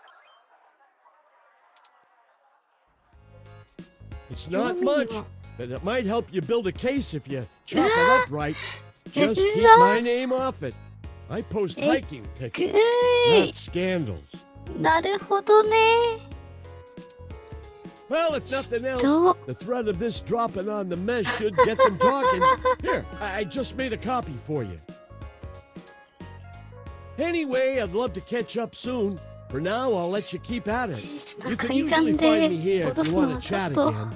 It's not much, but it might help you build a case if you chop it up right. Just keep my name off it. I post hiking pictures, not scandals. なるほどね。 Well, if nothing else, the threat of this dropping on the mesh should get them talking. Here, I just made a copy for you. Anyway, I'd love to catch up soon. For now, I'll let you keep at it. You can usually find me here if you want to chat again.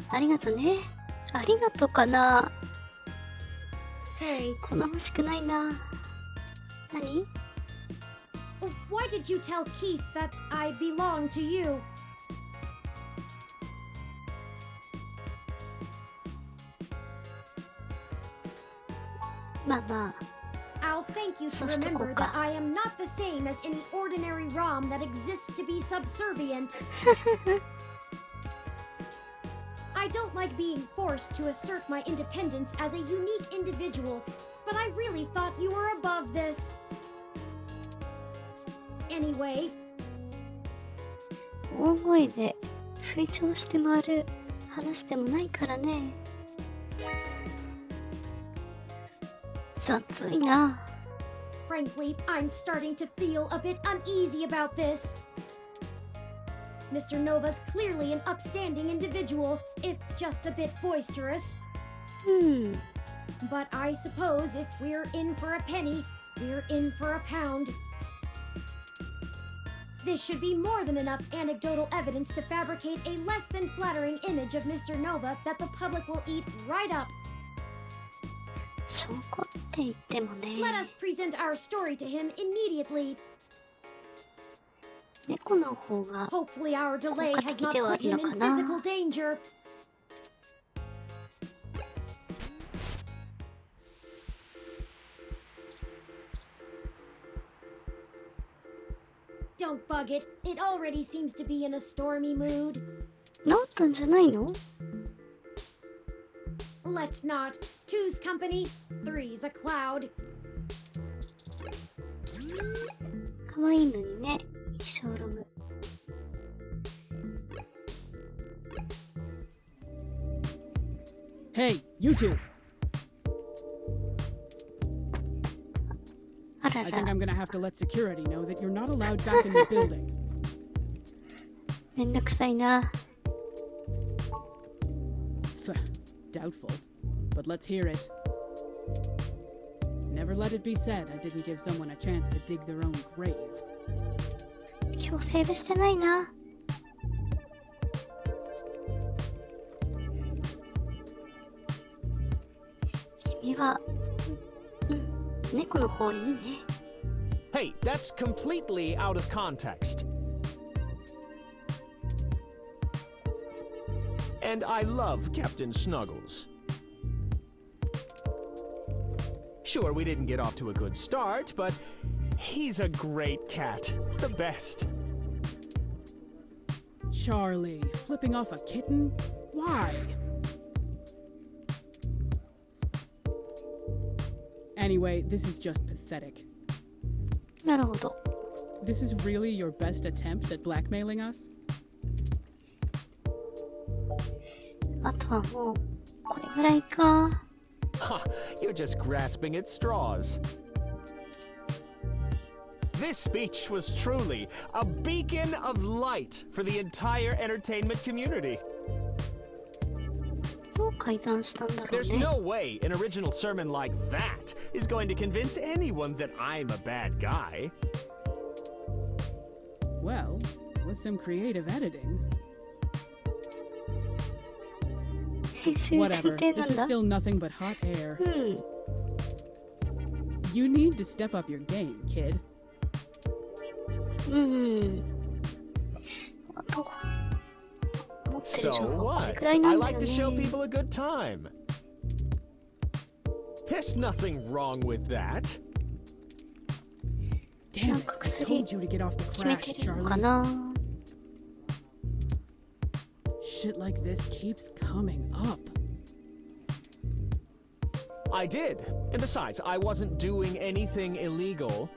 ありがとね。ありがとかな。 Say, こんな欲しくないな。何？ why did you tell Keith that I belong to you? Mama. I'll thank you to remember that I am not the same as any ordinary ROM that exists to be subservient. I don't like being forced to assert my independence as a unique individual, but I really thought you were above this. Anyway. 大声で吹聴して回る話でもないからね。雑いな。Frankly, I'm starting to feel a bit uneasy about this. Mr. Nova's clearly an upstanding individual, if just a bit boisterous. But I suppose if we're in for a penny, we're in for a pound. This should be more than enough anecdotal evidence to fabricate a less than flattering image of Mr. Nova that the public will eat right up. 証拠って言ってもね。 Let us present our story to him immediately. 猫の方が Hopefully our delay 効果 has 的 not ではあ put る him のか in な。 physical danger. Don't bug it. It already seems to be in a stormy mood. 治ったんじゃないの？ Let's not. Two's company, three's a cloud. 可愛いのにね、衣装ロム。Hey, you two! I think I'm gonna have to let security know that you're not allowed back in the building. めんどくさいな。Doubtful, but let's hear it. Never let it be said I didn't give someone a chance to dig their own grave. 今日セーブしてないな。君は、猫の方いいね。Hey, that's completely out of context. And I love Captain Snuggles. Sure, we didn't get off to a good start, but he's a great cat. The best. Charlie, flipping off a kitten? Why? Anyway, this is just pathetic. なるほど。This is really your best attempt at blackmailing us? あとはもうこれぐらいか。Ha! You're just grasping at straws. This speech was truly a beacon of light for the entire entertainment community. どう階段したんだろうね。 There's no way an original sermon like that is going to convince anyone that I'm a bad guy. Well, with some creative editing. Whatever, this is still nothing but hot air. You need to step up your game, kid. So what? I like to show people a good time. There's nothing wrong with that. Damn it, I told you to get off the crash, Charlie. Shit like this keeps coming up. I did. And besides, I wasn't doing anything illegal.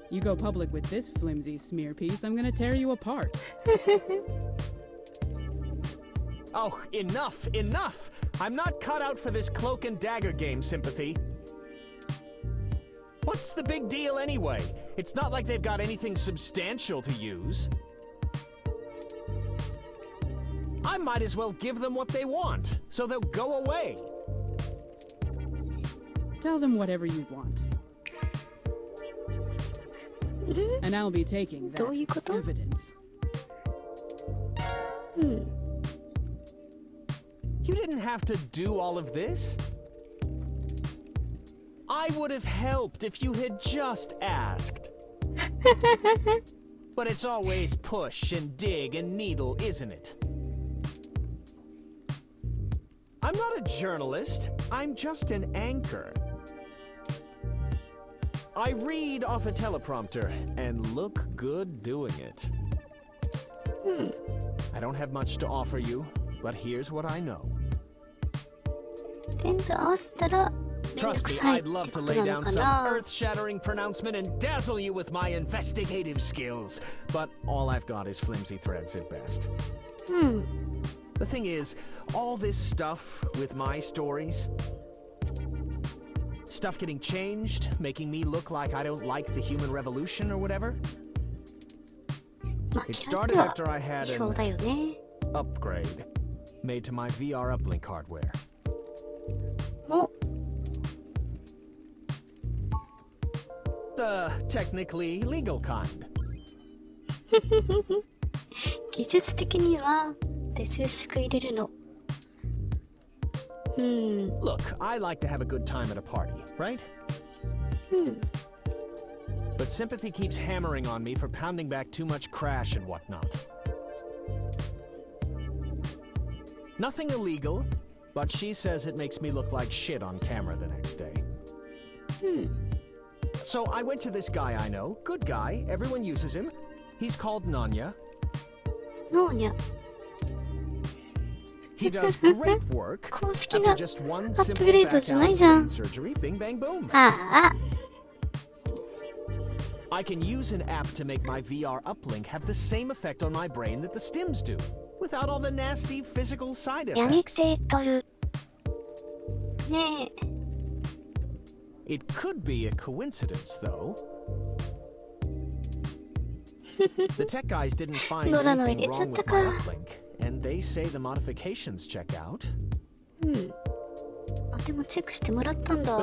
You go public with this flimsy smear piece, I'm gonna tear you apart. Oh, enough, enough! I'm not cut out for this cloak and dagger game, Sympathy. What's the big deal anyway? It's not like they've got anything substantial to use. I might as well give them what they want, so they'll go away. Tell them whatever you want. And I'll be taking that evidence. You didn't have to do all of this. I would have helped if you had just asked. But it's always push and dig and needle, isn't it? I'm not a journalist. I'm just an anchor. I read off a teleprompter and look good doing it. I don't have much to offer you, but here's what I know. Trust me, I'd love to lay down some earth-shattering pronouncement and dazzle you with my investigative skills, but all I've got is flimsy threads at best. The thing is, all this stuff with my stories, stuff getting changed, making me look like I don't like the human revolution or whatever, it started after I had an upgrade made to my VR uplink hardware. The technically legal kind. 技術的にはで収縮入れるの。Look, I like to have a good time at a party, right? But Sympathy keeps hammering on me for pounding back too much crash and whatnot. Nothing illegal, but she says it makes me look like shit on camera the next day. So I went to this guy I know, good guy, everyone uses him. He's called Nanya. Nanya. He does great work. After just one simple back-out surgery, bing bang boom. I can use an app to make my VR uplink have the same effect on my brain that the stims do, without all the nasty physical side effects. It could be a coincidence, though. The tech guys didn't find anything wrong with my uplink, and they say the modifications check out. But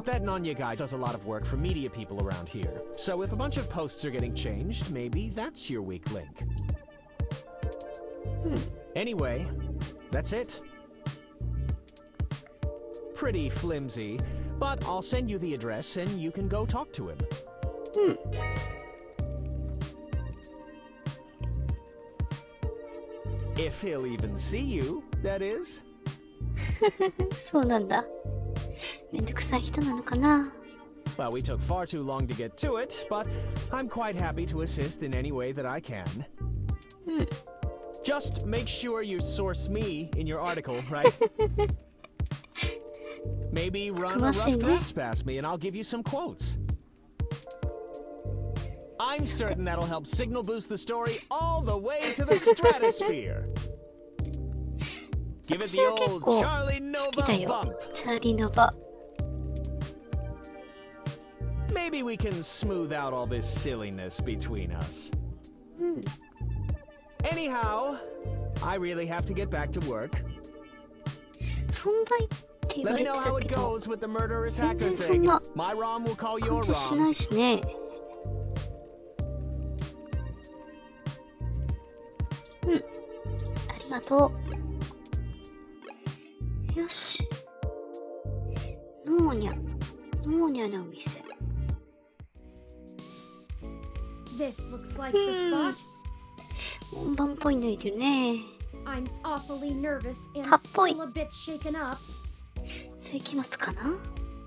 that Nanya guy does a lot of work for media people around here. So if a bunch of posts are getting changed, maybe that's your weak link. Anyway, that's it. Pretty flimsy, but I'll send you the address and you can go talk to him. If he'll even see you, that is. そうなんだ。めんどくさい人なのかな? Well, we took far too long to get to it, but I'm quite happy to assist in any way that I can. Just make sure you source me in your article, right? Maybe run a rough draft past me and I'll give you some quotes. I'm certain that'll help signal boost the story all the way to the stratosphere. Give it the old Charlie Nova bump. Charlie Nova. Maybe we can smooth out all this silliness between us. Anyhow, I really have to get back to work. Let me know how it goes with the murderous hacker thing. My ROM will call your ROM. ありがとう。よし。ノーニャのお店。This looks like the spot. 本番っぽいのいるね。I'm awfully nervous and still a bit shaken up. それ来ますかな?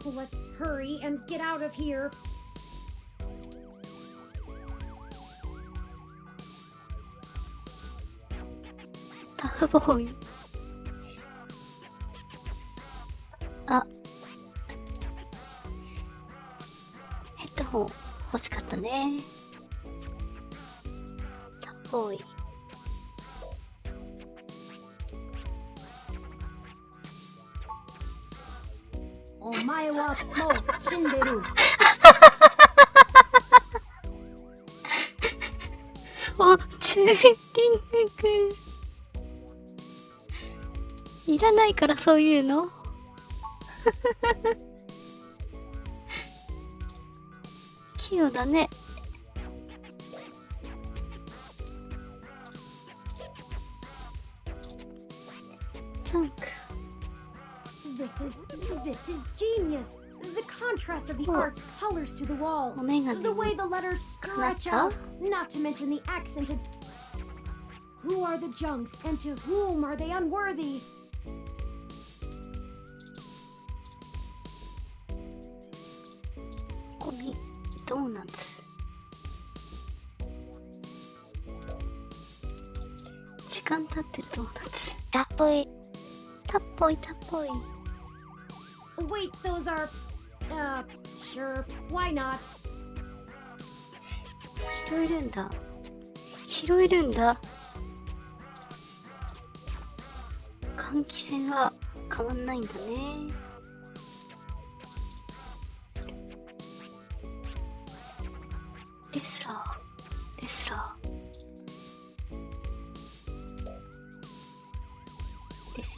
Let's hurry and get out of here. タフボーイ。あ。ヘッドホン欲しかったね。タフボーイ。お前はもう死んでる。そう、チューリング。いらないからそういうの。器用だね。ジャンク。This is genius. The contrast of the art's colors to the walls. The way the letters stretch out. Not to mention the accented. Who are the junks and to whom are they unworthy? Donuts. Wait, those are... sure, why not? 拾えるんだ。拾えるんだ。換気扇が変わんないんだね。レスラー。レス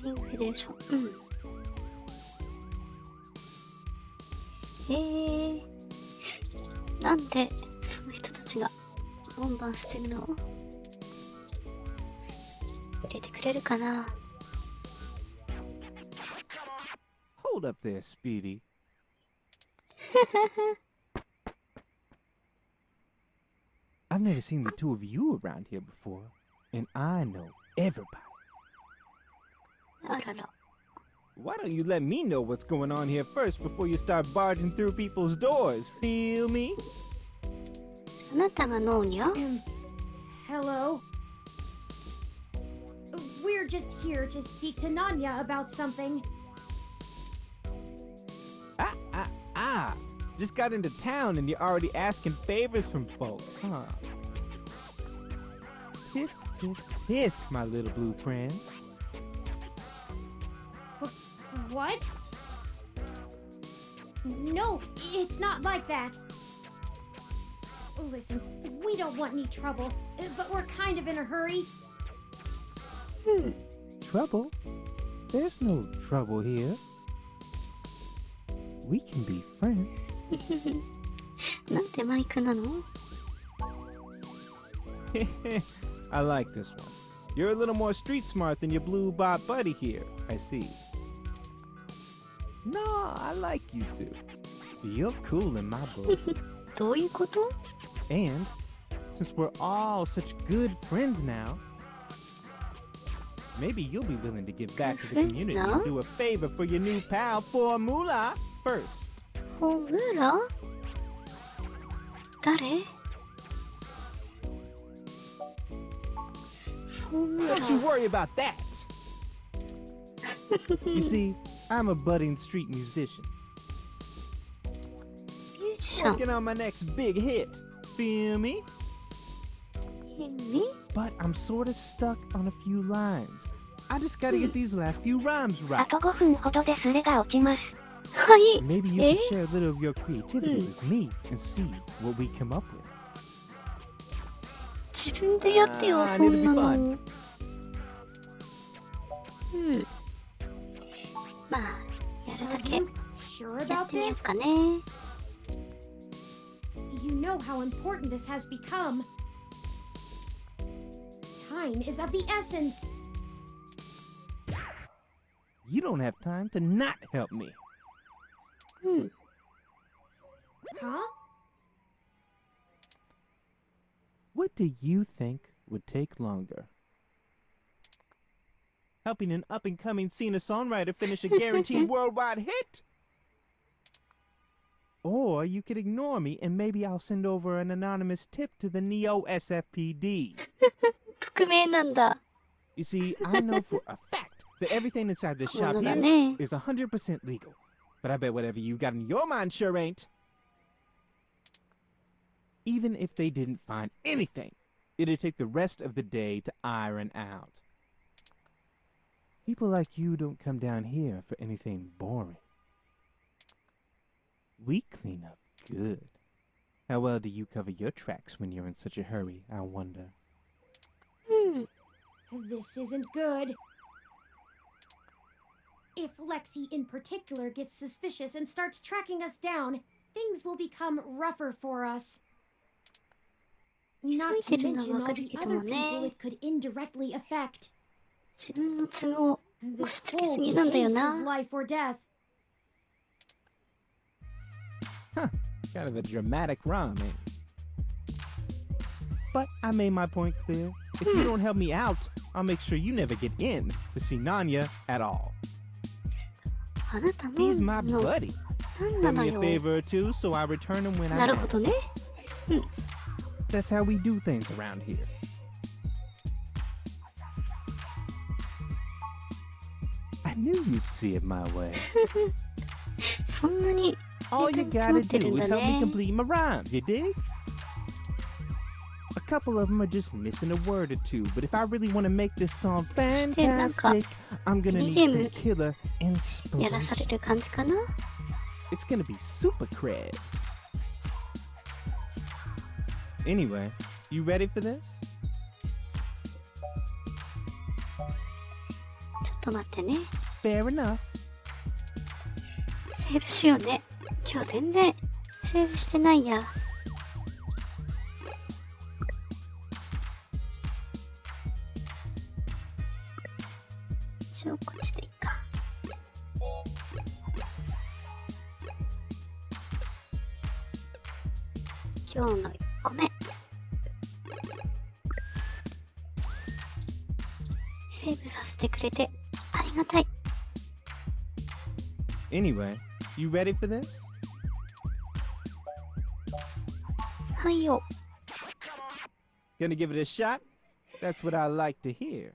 リングフェデレーション。なんでその人たちがボンバンしてるの？入れてくれるかな？ Hold up there, Speedy. I've never seen the two of you around here before, and I know everybody. Why don't you let me know what's going on here first before you start barging through people's doors? Feel me? あなたがノーニャ? Hello. We're just here to speak to Nanya about something. Just got into town and you're already asking favors from folks, huh? Tisk, tisk, tisk, my little blue friend. What? No, it's not like that. Listen, we don't want any trouble, but we're kind of in a hurry. Trouble? There's no trouble here. We can be friends. なんでマイクなの? I like this one. You're a little more street smart than your blue bot buddy here, I see. No, I like you two. You're cool in my book. どういうこと? And since we're all such good friends now, maybe you'll be willing to give back to the community and do a favor for your new pal Formula first. Formula? 誰? Don't you worry about that. You see, I'm a budding street musician. Working on my next big hit. Feel me? But I'm sort of stuck on a few lines. I just gotta get these last few rhymes right. あと5分ほどでスレが落ちます。Maybe you can share a little of your creativity with me and see what we come up with. 自分でやってよ、そんなの。まあ、やるだけやってみようかね。You know how important this has become. Time is of the essence. You don't have time to not help me. Huh? What do you think would take longer? Helping an up-and-coming singer-songwriter finish a guaranteed worldwide hit? Or you could ignore me and maybe I'll send over an anonymous tip to the Neo SFPD. 匿名なんだ。 You see, I know for a fact that everything inside this shop here is 100% legal. But I bet whatever you got in your mind sure ain't. Even if they didn't find anything, it'd take the rest of the day to iron out. People like you don't come down here for anything boring. We clean up good. How well do you cover your tracks when you're in such a hurry, I wonder? This isn't good. If Lexi in particular gets suspicious and starts tracking us down, things will become rougher for us. Not to mention all the other people it could indirectly affect. This whole case is life or death. Huh, kind of a dramatic rhyme, ain't it? But I made my point clear. If you don't help me out, I'll make sure you never get in to see Nanya at all. He's my buddy. Do me a favor or two, so I return him when I can. That's how we do things around here. I knew you'd see it my way. All you gotta do is help me complete my rhymes, you dig? A couple of them are just missing a word or two, but if I really want to make this song fantastic, I'm gonna need some killer inspiration. It's gonna be super cred. Anyway, you ready for this? ちょっと待ってね。 Fair enough. セーブしようね。今日全然セーブしてないや。一応こっちでいいか。今日の1個目。セーブさせてくれてありがたい。Anyway, you ready for this? はいよ。Gonna give it a shot? That's what I like to hear.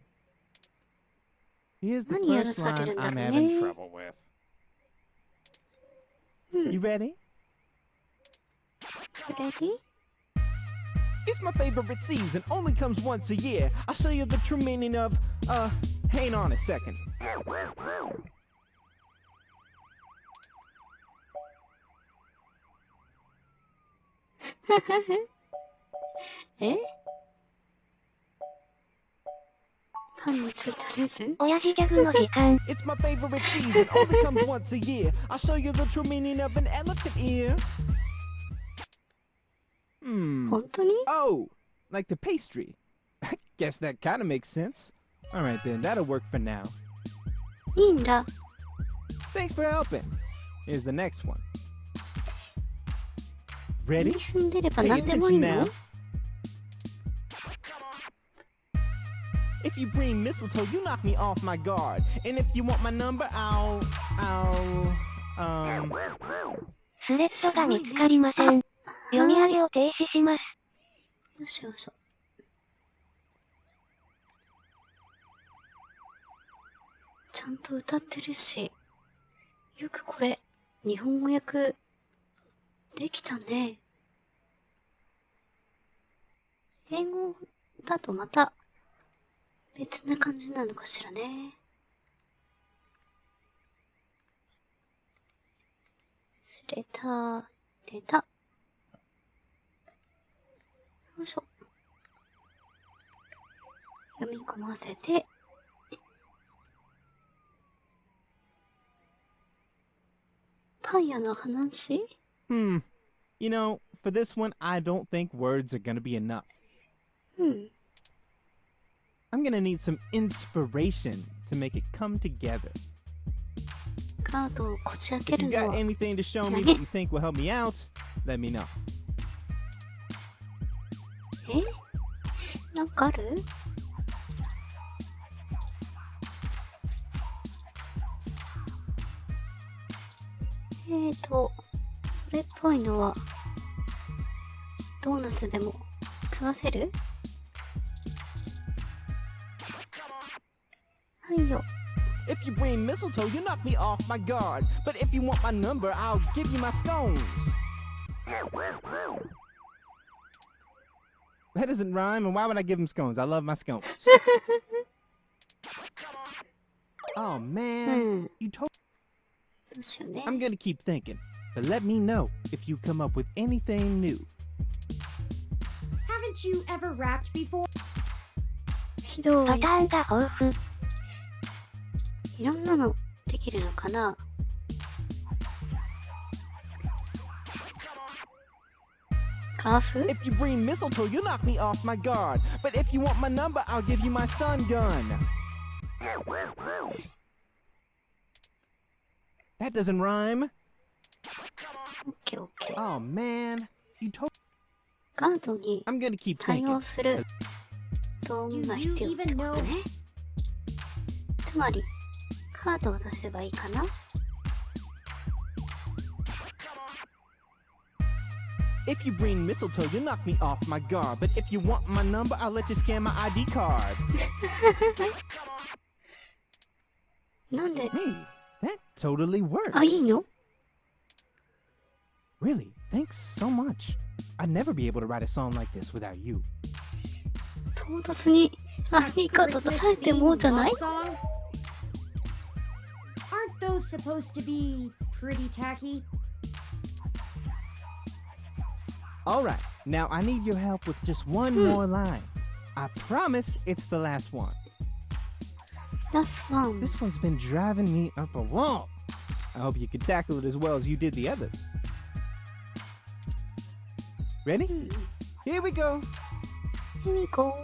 Here's the first line I'm having trouble with. You ready? Ready? It's my favorite season, only comes once a year. I'll show you the true meaning of, hang on a second. え？パンについたレーズン？親父ギャグの時間。It's my favorite season, only comes once a year. I'll show you the true meaning of an elephant ear. Oh, like the pastry. I guess that kind of makes sense. All right then, that'll work for now. いいんだ。Thanks for helping. Here's the next one. Ready? 踏んでれば Pay 何でもいい attention の？ now. If you bring mistletoe, you knock me off my guard. And if you want my number, I'll スレッドが見つかりません。読み上げを停止します。よしよし。ちゃんと歌ってるし、よくこれ、日本語訳、できたね。英語だとまた、別な感じなのかしらね。レター。よいしょ。読み込ませて、パン屋の話？ You know, for this one, I don't think words are gonna be enough. I'm gonna need some inspiration to make it come together. カードをこじ開け If る you の got は anything to show me that you think will help me out, let me know. なんかある？それっぽいのはドーナツでも食わせる？はいよ。If you bring mistletoe, you knock me off my guard. But if you want my number, I'll give you my scones. That doesn't rhyme, and why would I give him scones? I love my scones. Oh man, you told. I'm gonna keep thinking, but let me know if you come up with anything new. Haven't you ever rapped before? ひどい。パターンが豊富。いろんなのできるのかな？カーフ？ If you bring mistletoe, you knock me off my guard. But if you want my number, I'll give you my stun gun. That doesn't rhyme. Okay. Oh man, you told. カードに I'm gonna keep 対 thinking. 応する道具が必要ってことね。つまりカードを出せばいいかな？ If you bring mistletoe, you knock me off my guard. But if you want my number, I'll let you scan my ID card. なんで？ Hey, that totally works. あ、いいの？ Really, thanks so much. I'd never be able to write a song like this without you. 唐突にID カード出されてもじゃない？ Aren't those supposed to be pretty tacky? Alright, now I need your help with just one more line. I promise it's the last one. Last one. This one's been driving me up a wall. I hope you can tackle it as well as you did the others. Ready? Here we go. Here we go.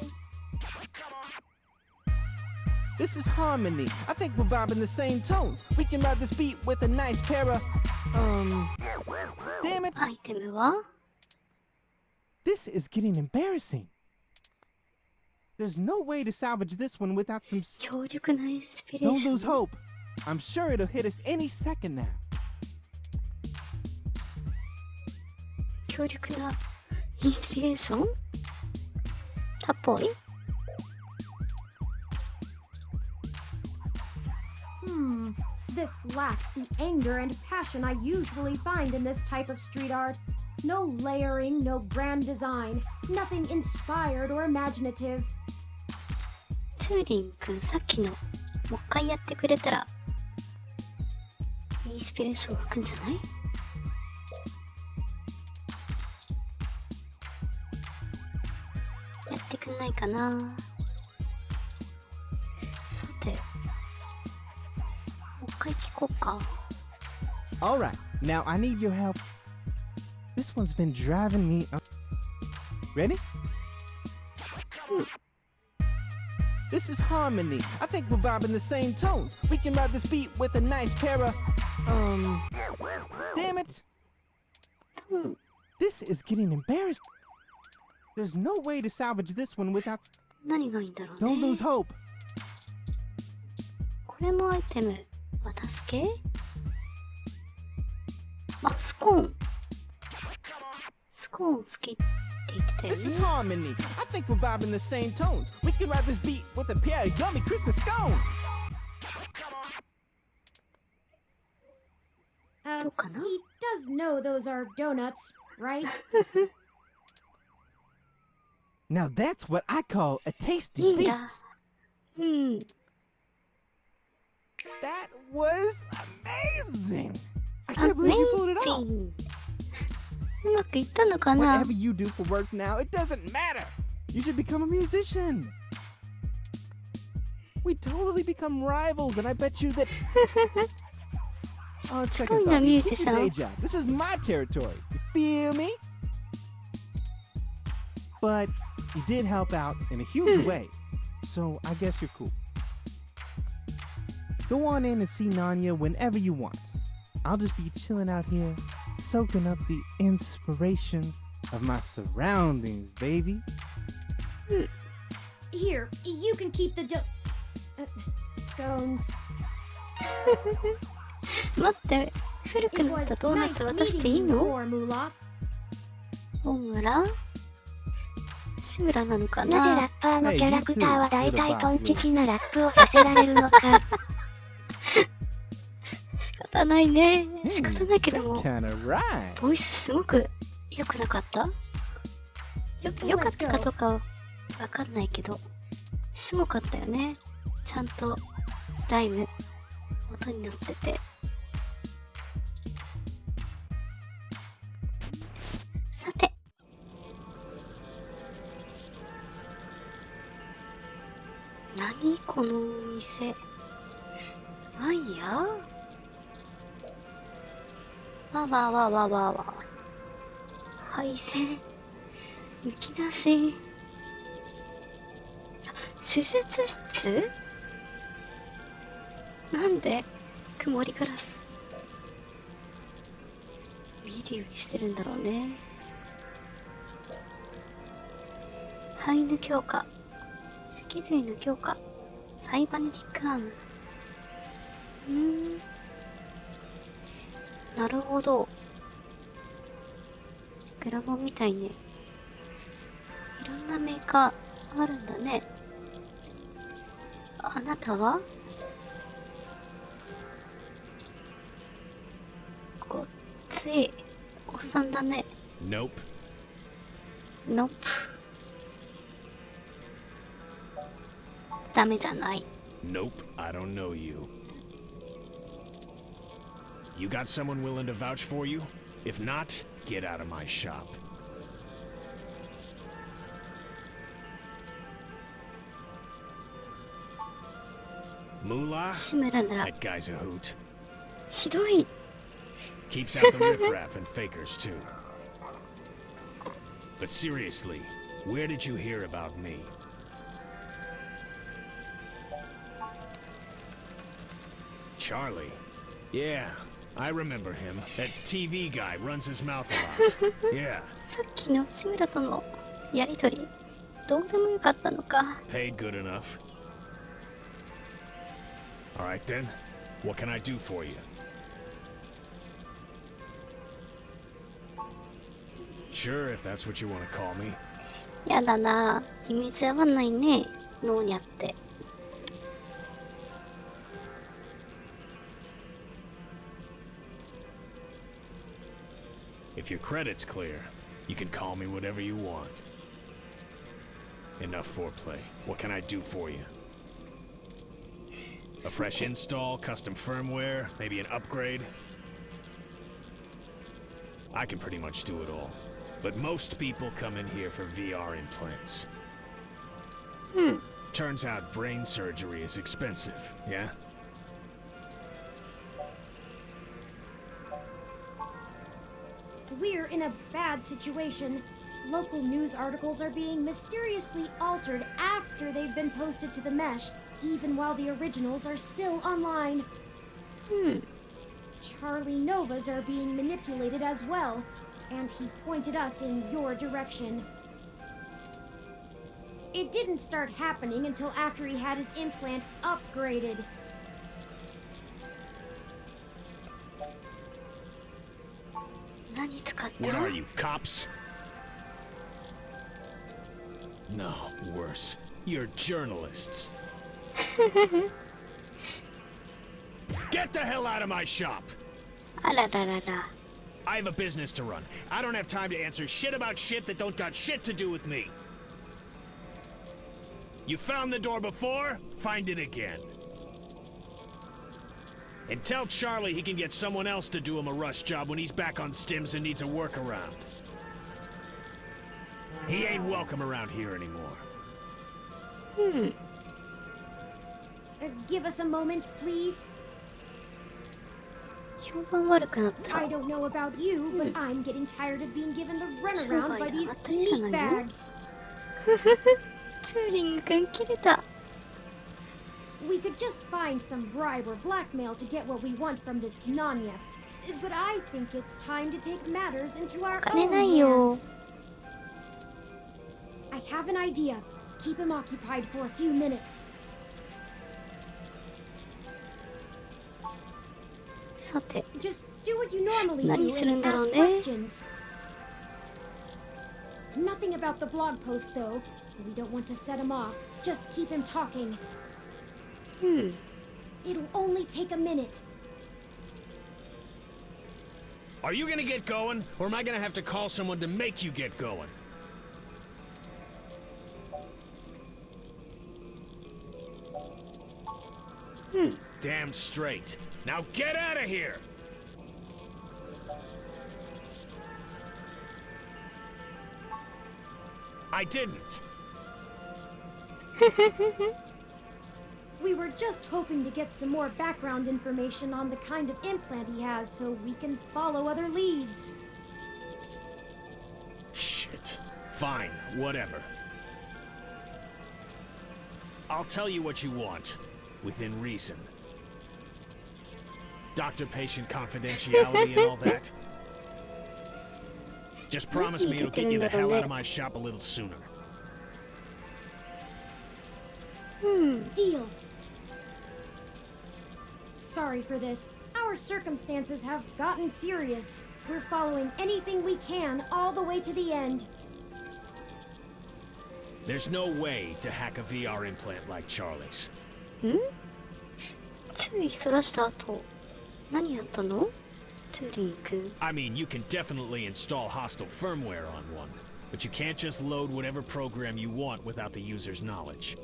This is harmony. I think we're vibing the same tones. We can ride this beat with a nice pair of, damn it. アイテムは？ This is getting embarrassing. There's no way to salvage this one without some. 強力なインスピレー Don't ション。 lose hope. I'm sure it'll hit us any second now. 強力なインスピレーション？たっぽい？ This lacks the anger and passion I usually find in this type of street art. No layering, no grand design, nothing inspired or imaginative. チューリン君さっきのもう一回やってくれたらインスピレーション湧くんじゃない？れないかな。さて、もう一回聞こうか。Alright, now I need your help. This one's been driving me up. Ready? This is harmony. I think we're vibing the same tones. We can ride this beat with a nice pair of, damn it. This is getting embarrassed. There's no way to salvage this one without... 何がいいんだろうね。 Don't lose hope. これもアイテム。渡す系？あ、スコーン。スコーン好きって言ってたよね。 This is harmony. I think we're vibing the same tones. We can ride this beat with a pair of yummy Christmas scones. He does know those are donuts, right? Now that's what I call a tasty beat. That was amazing. I can't believe you pulled it off. うまくいったのかな？ Whatever you do for work now, it doesn't matter. You should become a musician. We totally become rivals, and I bet you that. On second thought, you keep your day job. This is my territory. You feel me? But you did help out in a huge way, so I guess you're cool. Go on in and see Nanya whenever you want. I'll just be chilling out here, soaking up the inspiration of my surroundings, baby. Here, you can keep the scones. 待って、古くなったドーナツ渡していいの？オムラ？シムラなのかな？なぜラッパーのキャラクターは大体トンチキなラップをさせられるのか。仕方ないね。仕方ないけども、ボイスすごく良くなかった？良かったかとかわかんないけど、すごかったよね。ちゃんとライム音に乗せて。さて。何このお店。ワイヤー？わわわわわわ。配線。雪出し。手術室？なんで曇りガラス見るようにしてるんだろうね。肺の強化、脊髄の強化、サイバネティックアーム。なるほど。グラボみたいね。いろんなメーカーあるんだね。あなたは？ごっついおっさんだね。Nope. Nope. ダメじゃない。Nope, I don't know you. You got someone willing to vouch for you? If not, get out of my shop. Moolah? That guy's a hoot. ひどい。 Keeps out the riffraff and fakers too. But seriously, where did you hear about me? Charlie? Yeah, I remember him. That TV guy runs his mouth a lot. Yeah. さっきの志村とのやりとり、どうでもよかったのか。 Paid good enough. Alright then, what can I do for you? Sure, if that's what you want to call me. やだな、イメージ合わないね、ノーニャって。If your credit's clear, you can call me whatever you want. Enough foreplay. What can I do for you? A fresh install, custom firmware, maybe an upgrade? I can pretty much do it all. But most people come in here for VR implants. Turns out brain surgery is expensive, yeah? We're in a bad situation. Local news articles are being mysteriously altered after they've been posted to the mesh, even while the originals are still online. Charlie Novas are being manipulated as well, and he pointed us in your direction. It didn't start happening until after he had his implant upgraded. What are you, cops? No, worse. You're journalists. Get the hell out of my shop! I have a business to run. I don't have time to answer shit about shit that don't got shit to do with me. You found the door before? Find it again. And tell Charlie he can get someone else to do him a rush job when he's back on stims and needs a workaround. He ain't welcome around here anymore. Give us a moment, please. I don't know about you, but I'm getting tired of being given the runaround by these meat bags. We could just find some bribe or blackmail to get what we want from this Nanya. But I think it's time to take matters into our own hands. I have an idea. Keep him occupied for a few minutes. Just do what you normally do and ask questions. Nothing about the blog post, though. We don't want to set him off. Just keep him talking. It'll only take a minute. Are you gonna get going, or am I gonna have to call someone to make you get going? Damn straight. Now get out of here! I didn't. We were just hoping to get some more background information on the kind of implant he has so we can follow other leads. Shit. Fine, whatever. I'll tell you what you want, within reason. Doctor-patient confidentiality and all that. Just promise me it'll get you the hell out of my shop a little sooner. Deal. Sorry for this. Our circumstances have gotten serious. We're following anything we can all the way to the end. There's no way to hack a VR implant like Charlie's. I mean, you can definitely install hostile firmware on one, but you can't just load whatever program you want without the user's knowledge.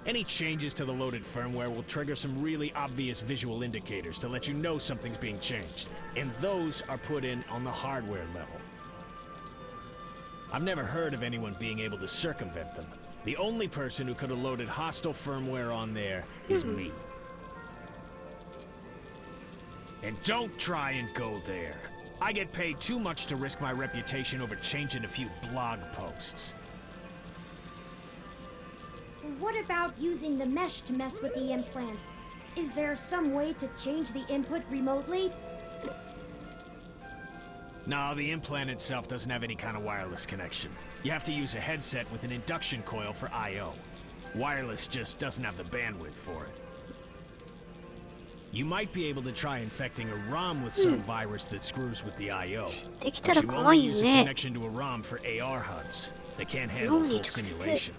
Any changes to the loaded firmware will trigger some really obvious visual indicators to let you know something's being changed, and those are put in on the hardware level. I've never heard of anyone being able to circumvent them. The only person who could have loaded hostile firmware on there is me. And don't try and go there. I get paid too much to risk my reputation over changing a few blog posts. What about using the mesh to mess with the implant? Is there some way to change the input remotely? No, the implant itself doesn't have any kind of wireless connection. You have to use a headset with an induction coil for I/O. Wireless just doesn't have the bandwidth for it. You might be able to try infecting a ROM with some virus that screws with the I/O. But you only use a connection to a ROM for AR HUDs. They can't handle full simulation.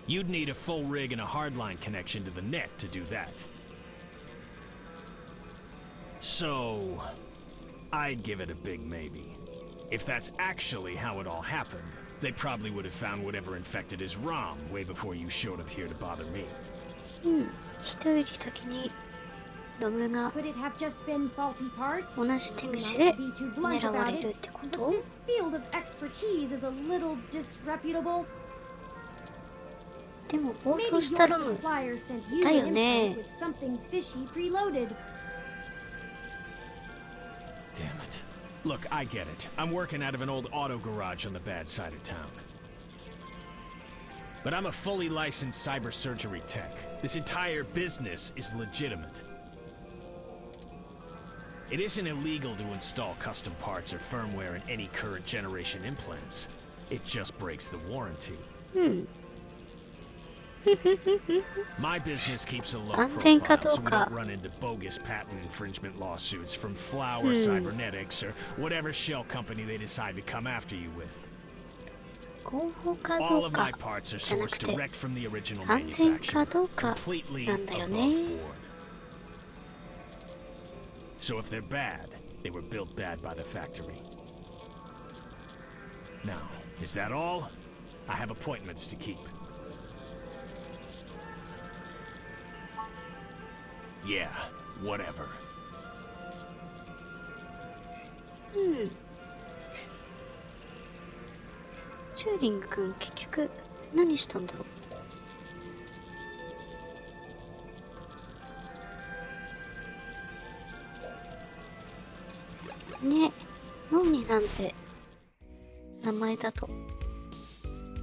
You'd need a full rig and a hardline connection to the net to do that. So, I'd give it a big maybe. If that's actually how it all happened, they probably would have found whatever infected his ROM way before you showed up here to bother me. ロムが Could it have just been faulty parts? 同じ手 Not 口で to be too blunt 狙わ about れるっ it, てこ but と this field of expertise is a little disreputable. でも暴 Maybe 走した your ロム supplier sent you だ an よ implant ね with something fishy preloaded. Damn it. Look, I get it. I'm working out of an old auto garage on the bad side of town. But I'm a fully licensed cyber surgery tech. This entire business is legitimate. It isn't illegal to install custom parts or firmware in any current generation implants. It just breaks the warranty. My business keeps a low profile so we don't run into bogus patent infringement lawsuits from Flower Cybernetics or whatever shell company they decide to come after you with. All of my parts are sourced direct from the original manufacturer, completely above board. So if they're bad, they were built bad by the factory. Now, is that all? I have appointments to keep. Yeah, whatever. チューリング君結局何したんだろうね、ノンニなんて名前だと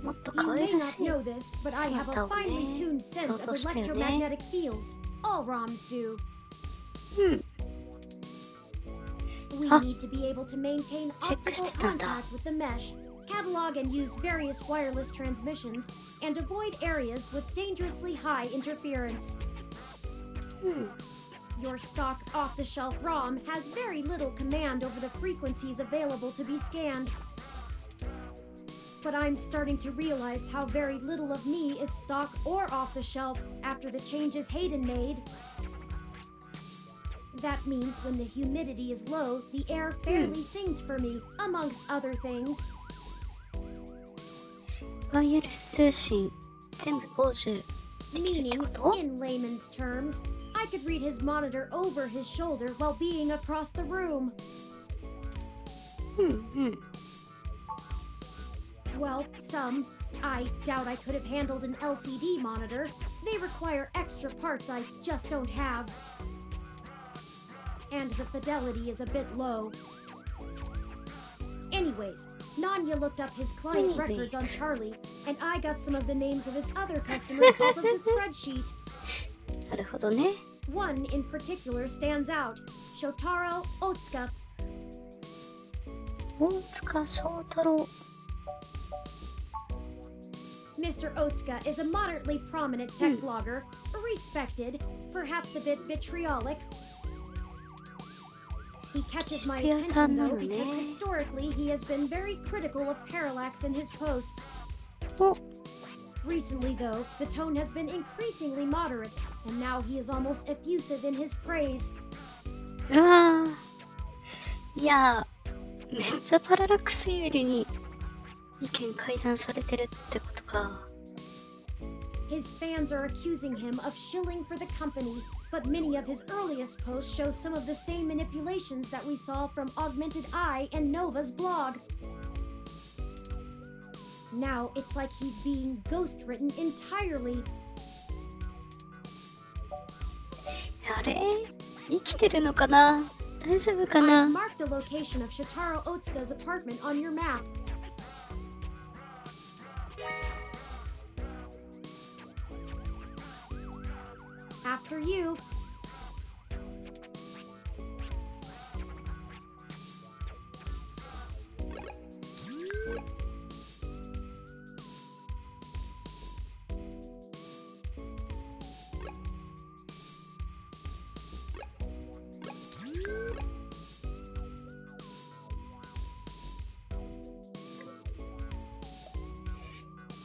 もっと可 You 愛 may ら not しい know this, but I have 姿 a を finely ね tuned sense 想 of 像したよね。 electromagnetic fields. All ROMs do. うん We Huh? need to be able to maintain Check optical this out. contact with the mesh, catalog and use various wireless transmissions, and avoid areas with dangerously high interference. Your stock off-the-shelf ROM has very little command over the frequencies available to be scanned. But I'm starting to realize how very little of me is stock or off-the-shelf after the changes Hayden made. That means when the humidity is low, the air fairly sings for me, amongst other things. ワイヤレス通信全部傍受できるって Meaning, こと in layman's terms, I could read his monitor over his shoulder while being across the room. Well, some. I doubt I could have handled an LCD monitor. They require extra parts I just don't have. And the fidelity is a bit low. Anyways, Nanya looked up his client records on Charlie, and I got some of the names of his other customers off of the spreadsheet. なるほどね。 One in particular stands out, Shotaro Otsuka. 大塚翔太郎 Mr. Otsuka is a moderately prominent tech blogger, respected, perhaps a bit vitriolic. He catches my attention though because historically he has been very critical of parallax in his posts. Recently though, the tone has been increasingly moderate, and now he is almost effusive in his praise. うわーいやーめっちゃパララックス有利に意見改ざんされてるってことか。 His fans are accusing him of shilling for the company, but many of his earliest posts show some of the same manipulations that we saw from Augmented Eye and Nova's blog. Now it's like he's being ghost-written entirely. あれ生きてるのかな大丈夫かな I've marked the location of Shotaro Otsuka's apartment on your map. After you.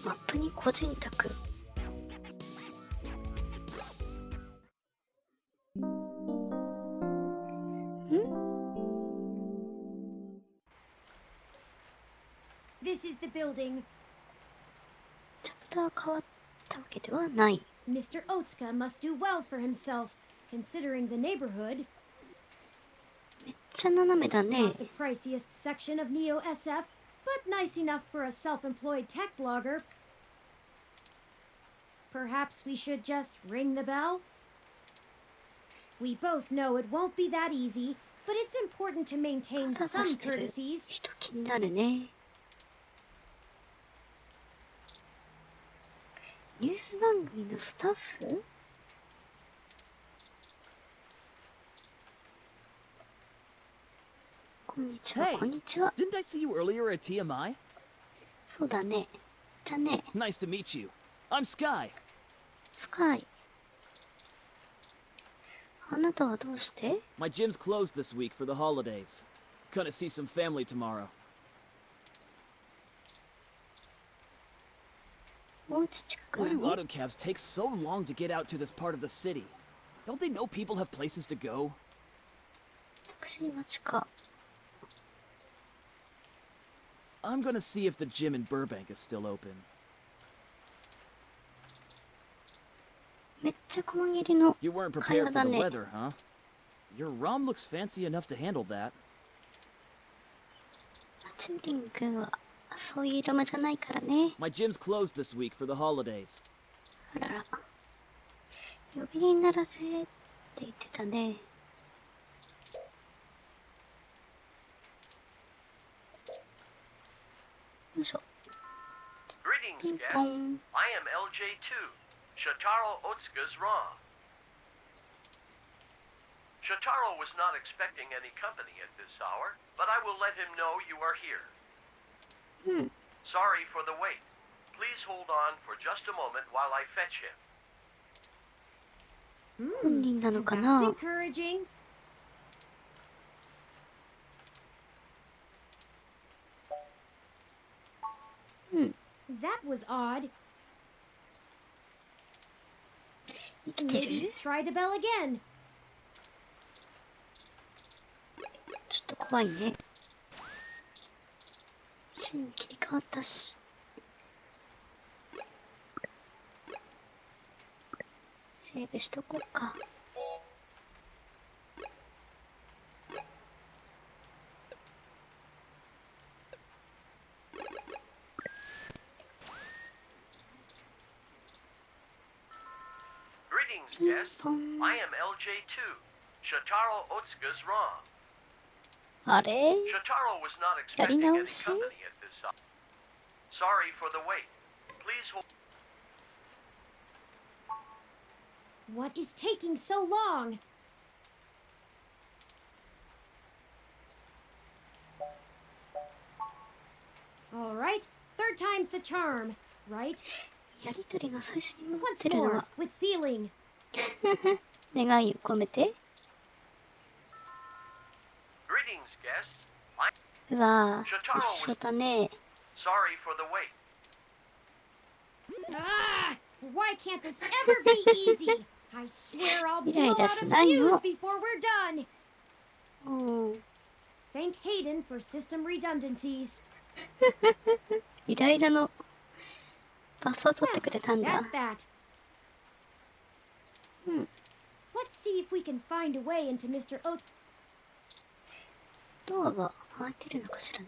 マップに個人宅 This is the building. チャプター変わったわけではない。 Mr. Otsuka must do well for himself. considering the neighborhood. めっちゃ斜めだね。 Not the priciest section of Neo SF, but nice enough for a self-employed tech blogger. Perhaps we should just ring the bell? We both know it won't be that easy, but it's important to maintain some courtesies. 人気になるね。ニュース番組のスタッフ？こんにちは、 Hey, こんにちは。 didn't I see you earlier at TMI? そうだね。だね。 Nice to meet you. I'm Sky. スカイ。あなたはどうして？ My gym's closed this week for the holidays. Gonna see some family tomorrow. おうち近く Why な do の？ auto cabs take so long to get out to this part of the city? Don't they know people have places to go? タクシー待ちか。 I'm gonna see if the gym in Burbank is still open. めっちゃ細切りの You weren't 会 prepared 話 for だ the ね。 weather, huh? Your ROM looks fancy enough to handle that. チューリングはそういう色間じゃないからね。 My gym's closed this week for the holidays. あらら。呼びにならせって言ってたね。よいしょ。 Greetings, guests. I am LJ2, Shotaro Otsuka's ROM. Shotaro was not expecting any company at this hour, but I will let him know you are here. Sorry for the wait. Please hold on for just a moment while I fetch him. 本人なのか That's な？ encouraging. That was odd. 生きて Maybe る？ try the bell again. ちょっと怖いね。シーン切り替わったし。セーブしとこうか。Greetings, guests. I am LJ2, Shotaro Otsuka's ROM. あれ？ Shotaro was not expecting any company at this hour. Sorry for the wait. Please hold. What is taking so long? All right, third time's the charm, right? やりとりが最初に持っ Once てるの more, は with feeling. 願いを込めて。 Greetings, guests. I うわぁ、一緒だね。 sorry for the wait. Ah! Why can't this ever be easy? I swear I'll blow イライ out ラ of しないの。 fuse before we're done. うん。 Thank Hayden for system redundancies. イライラのバスを取ってくれたんだ。 That's that. うん。 Let's see if we can find a way into Mr. O. ドアが開いてるのかしらね。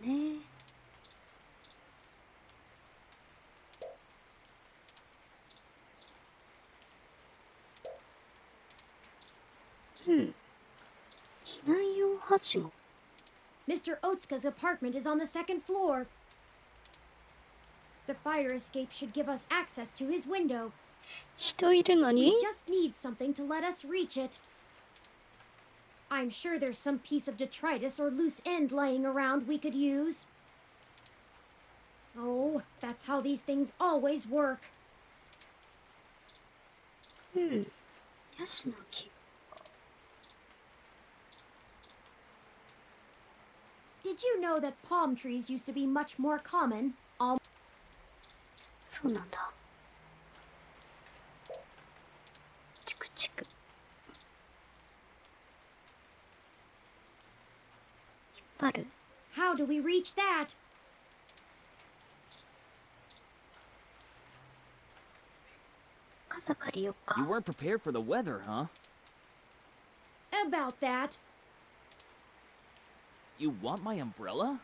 うん。避難用はしご。 Mr. Otsuka's apartment is on the second floor. The fire escape should give us access to his window. 人いるのに We just need something to let us reach it. I'm sure there's some piece of detritus or loose end lying around we could use. Oh, that's how these things always work. うん。ヤシの木。 Did you know that palm trees used to be much more common? そうなんだ。チクチク。引っ張る。 How do we reach that? 傘借りよっか。 You weren't prepared for the weather, huh? About that. You want my umbrella?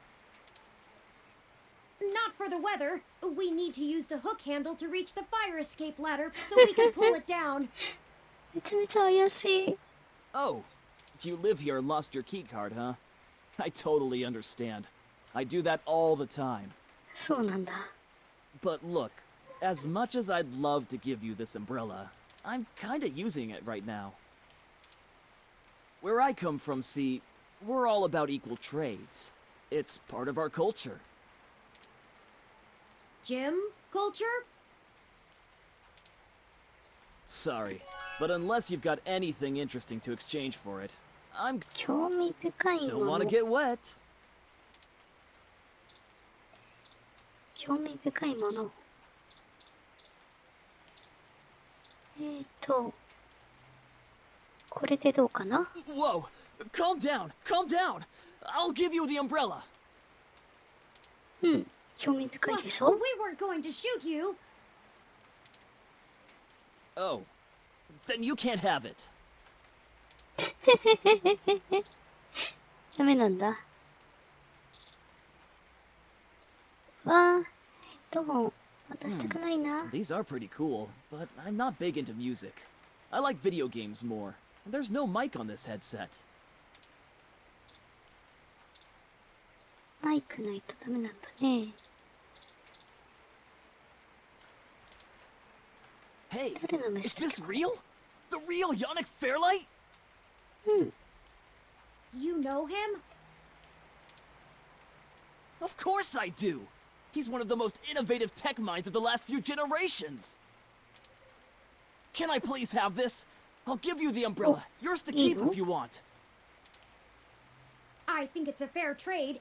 Not for the weather. We need to use the hook handle to reach the fire escape ladder so we can pull it down. めちゃめちゃ怪しい。Oh, you live here and lost your keycard, huh? I totally understand. I do that all the time. そうなんだ。But look, as much as I'd love to give you this umbrella, I'm kinda using it right now. Where I come from, see, we're all about equal trades. It's part of our culture. Gym culture? Sorry, but unless you've got anything interesting to exchange for it, I'm... 興味深いも Don't の。 want to get wet. 興味深いもの。これでどうかな？ Whoa! Calm down! Calm down! I'll give you the umbrella! うん、興味深いでしょ？ We weren't going to shoot you. Oh, then you can't have it. ダメなんだ。わあ、渡したくないな。These are pretty cool, but I'm not big into music. I like video games more. And there's no mic on this headset. マイクないとダメなんだね。Hey, 誰の is 飯 this real? The real Yannick Fairlight? うん。 You know him? Of course I do! He's one of the most innovative tech minds of the last few generations! Can I please have this? I'll give you the umbrella. Yours to keep if you want. I think it's a fair trade.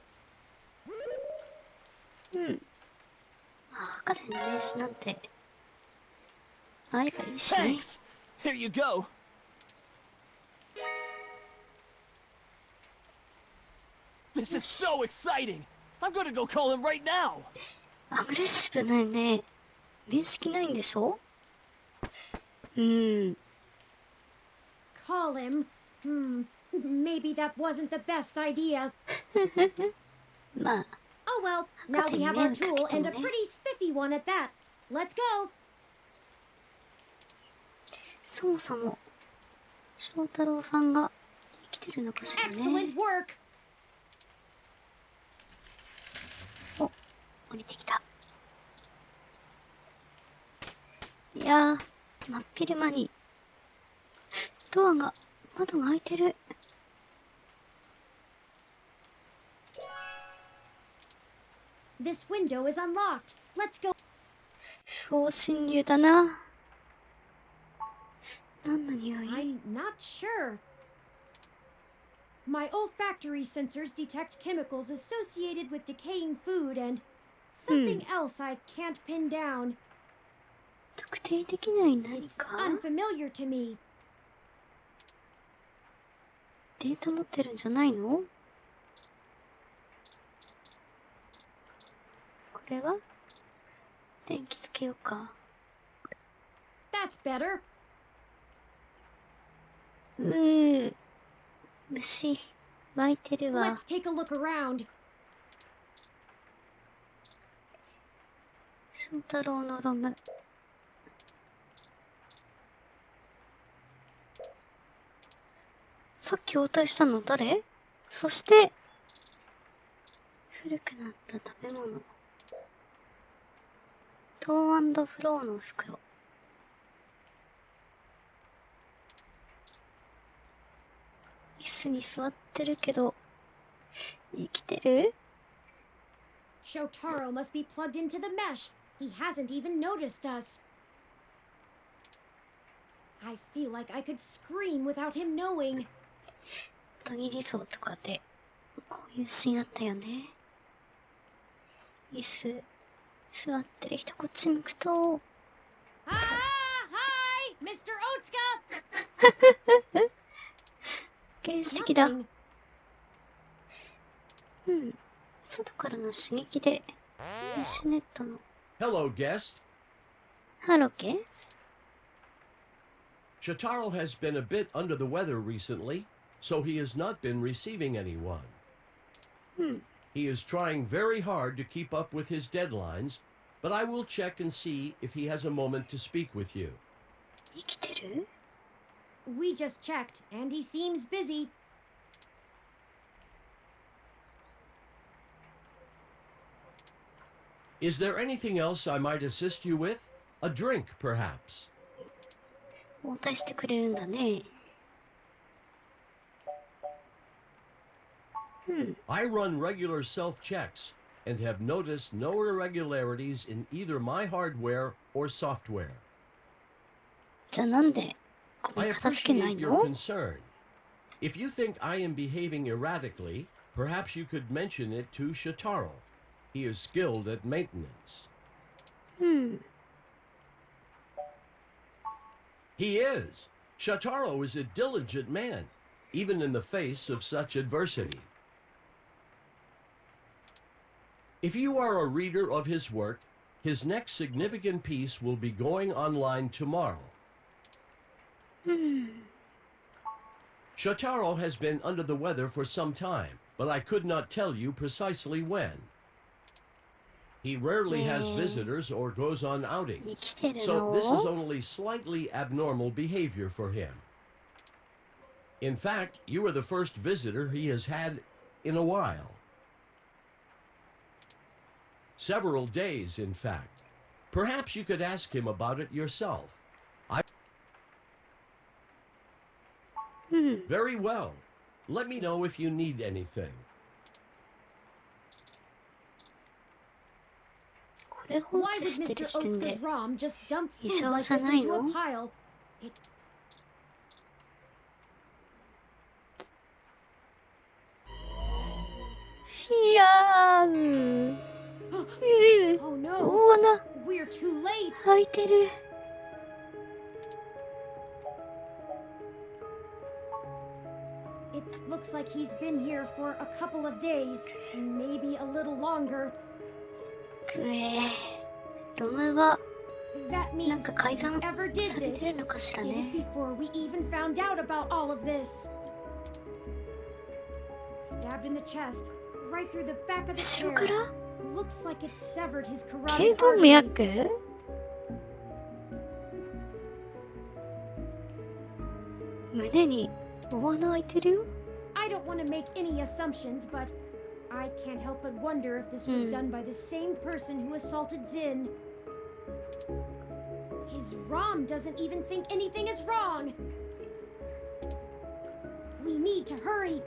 うん。博士の名刺なんて。あればいいしね。 Thanks! Here you go! This is so exciting! I'm gonna go call him right now! アグレッシブだよね。面識ないんでしょ？Call him? Maybe that wasn't the best idea. まあ。 Oh well, now we have our tool and a pretty spiffy one at that. Let's go! そもそも、翔太郎さんが生きてるのかしらね。 Excellent work! お、降りてきた。いやー、真っ昼間に。窓が開いてる。This window is unlocked. Let's go. 不法侵入だな。何の匂い？ I'm not sure. My olfactory sensors detect chemicals associated with decaying food and something else I can't pin down. 特定できない何 It's か？ unfamiliar to me. データ持ってるんじゃないの？これは？電気つけようか。That's better. 虫、湧いてるわ。 Let's take a look around. 翔太郎のロム。さっき応対したの誰？そして、古くなった食べ物。トーンフローの袋。椅子に座ってるけど、生きてる？ Shotaro must be plugged into the mesh. He hasn't even noticed us. I feel like I could scream without him knowing. トギリゾーとかで、こういうシーンあったよね。椅子、座ってる人こっち向くと、Ah, hi, Mr. Otsuka. 原始的だ。外からの刺激で、メッシュネットの。Hello, guest. ハロケ？ Shotaro has been a bit under the weather recently. so he has not been receiving anyone. He is trying very hard to keep up with his deadlines, but I will check and see if he has a moment to speak with you. We just checked, and he seems busy. Is there anything else I might assist you with? A drink, perhaps? 渡してくれるんだね。I run regular self-checks and have noticed no irregularities in either my hardware or software. じゃあなんでこ I れ片付けない appreciate your の？ concern. If you think I am behaving erratically, perhaps you could mention it to Shotaro. He is skilled at maintenance. He is. Shotaro is a diligent man, even in the face of such adversity. If you are a reader of his work, his next significant piece will be going online tomorrow. Shotaro has been under the weather for some time, but I could not tell you precisely when. He rarely has visitors or goes on outings, so this is only slightly abnormal behavior for him. In fact, you are the first visitor he has had in a while. Several days, in fact. Perhaps you could ask him about it yourself. Very well. Let me know if you need anything. Why would Mr. Otsuka's ROM just dump food like this into a pile? It... Oh no! We're too late! 開いてる。It looks like he's been here for a couple of days, maybe a little longer. くえ。ロムは That means なんか改ざん whoever did され this てるのかしら did ね。 it before we even found out about all of this. Stabbed in the chest, right through the back of the 後ろ chair. から Looks like it severed his 頸 carotid 動 artery. 脈胸に大穴開いてるよ。 I don't want to make any assumptions, but I can't help but wonder if this was done by the same person who assaulted Zin. His ROM doesn't even think anything is wrong. We need to hurry.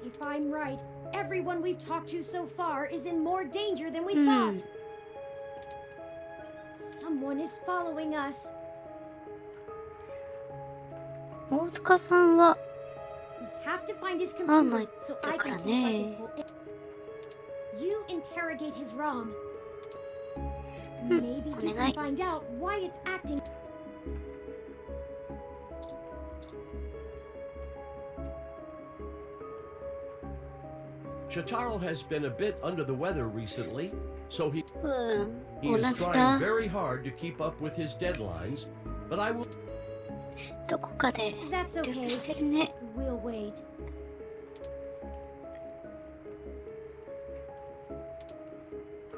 If I'm right, everyone we've talked to so far is in more danger than we thought. Someone is following us. 大塚さんは We have to find his あま computer あ so だ I から can see if I ね can pull it. You interrogate his ROM. Maybe you can find out why it's acting. Shotaro has been a bit under the weather recently, so he うん。 is 同じ trying だ。 very hard to keep up with his deadlines, but I will... どこかで That's ルー okay. プしてるね。 We'll wait.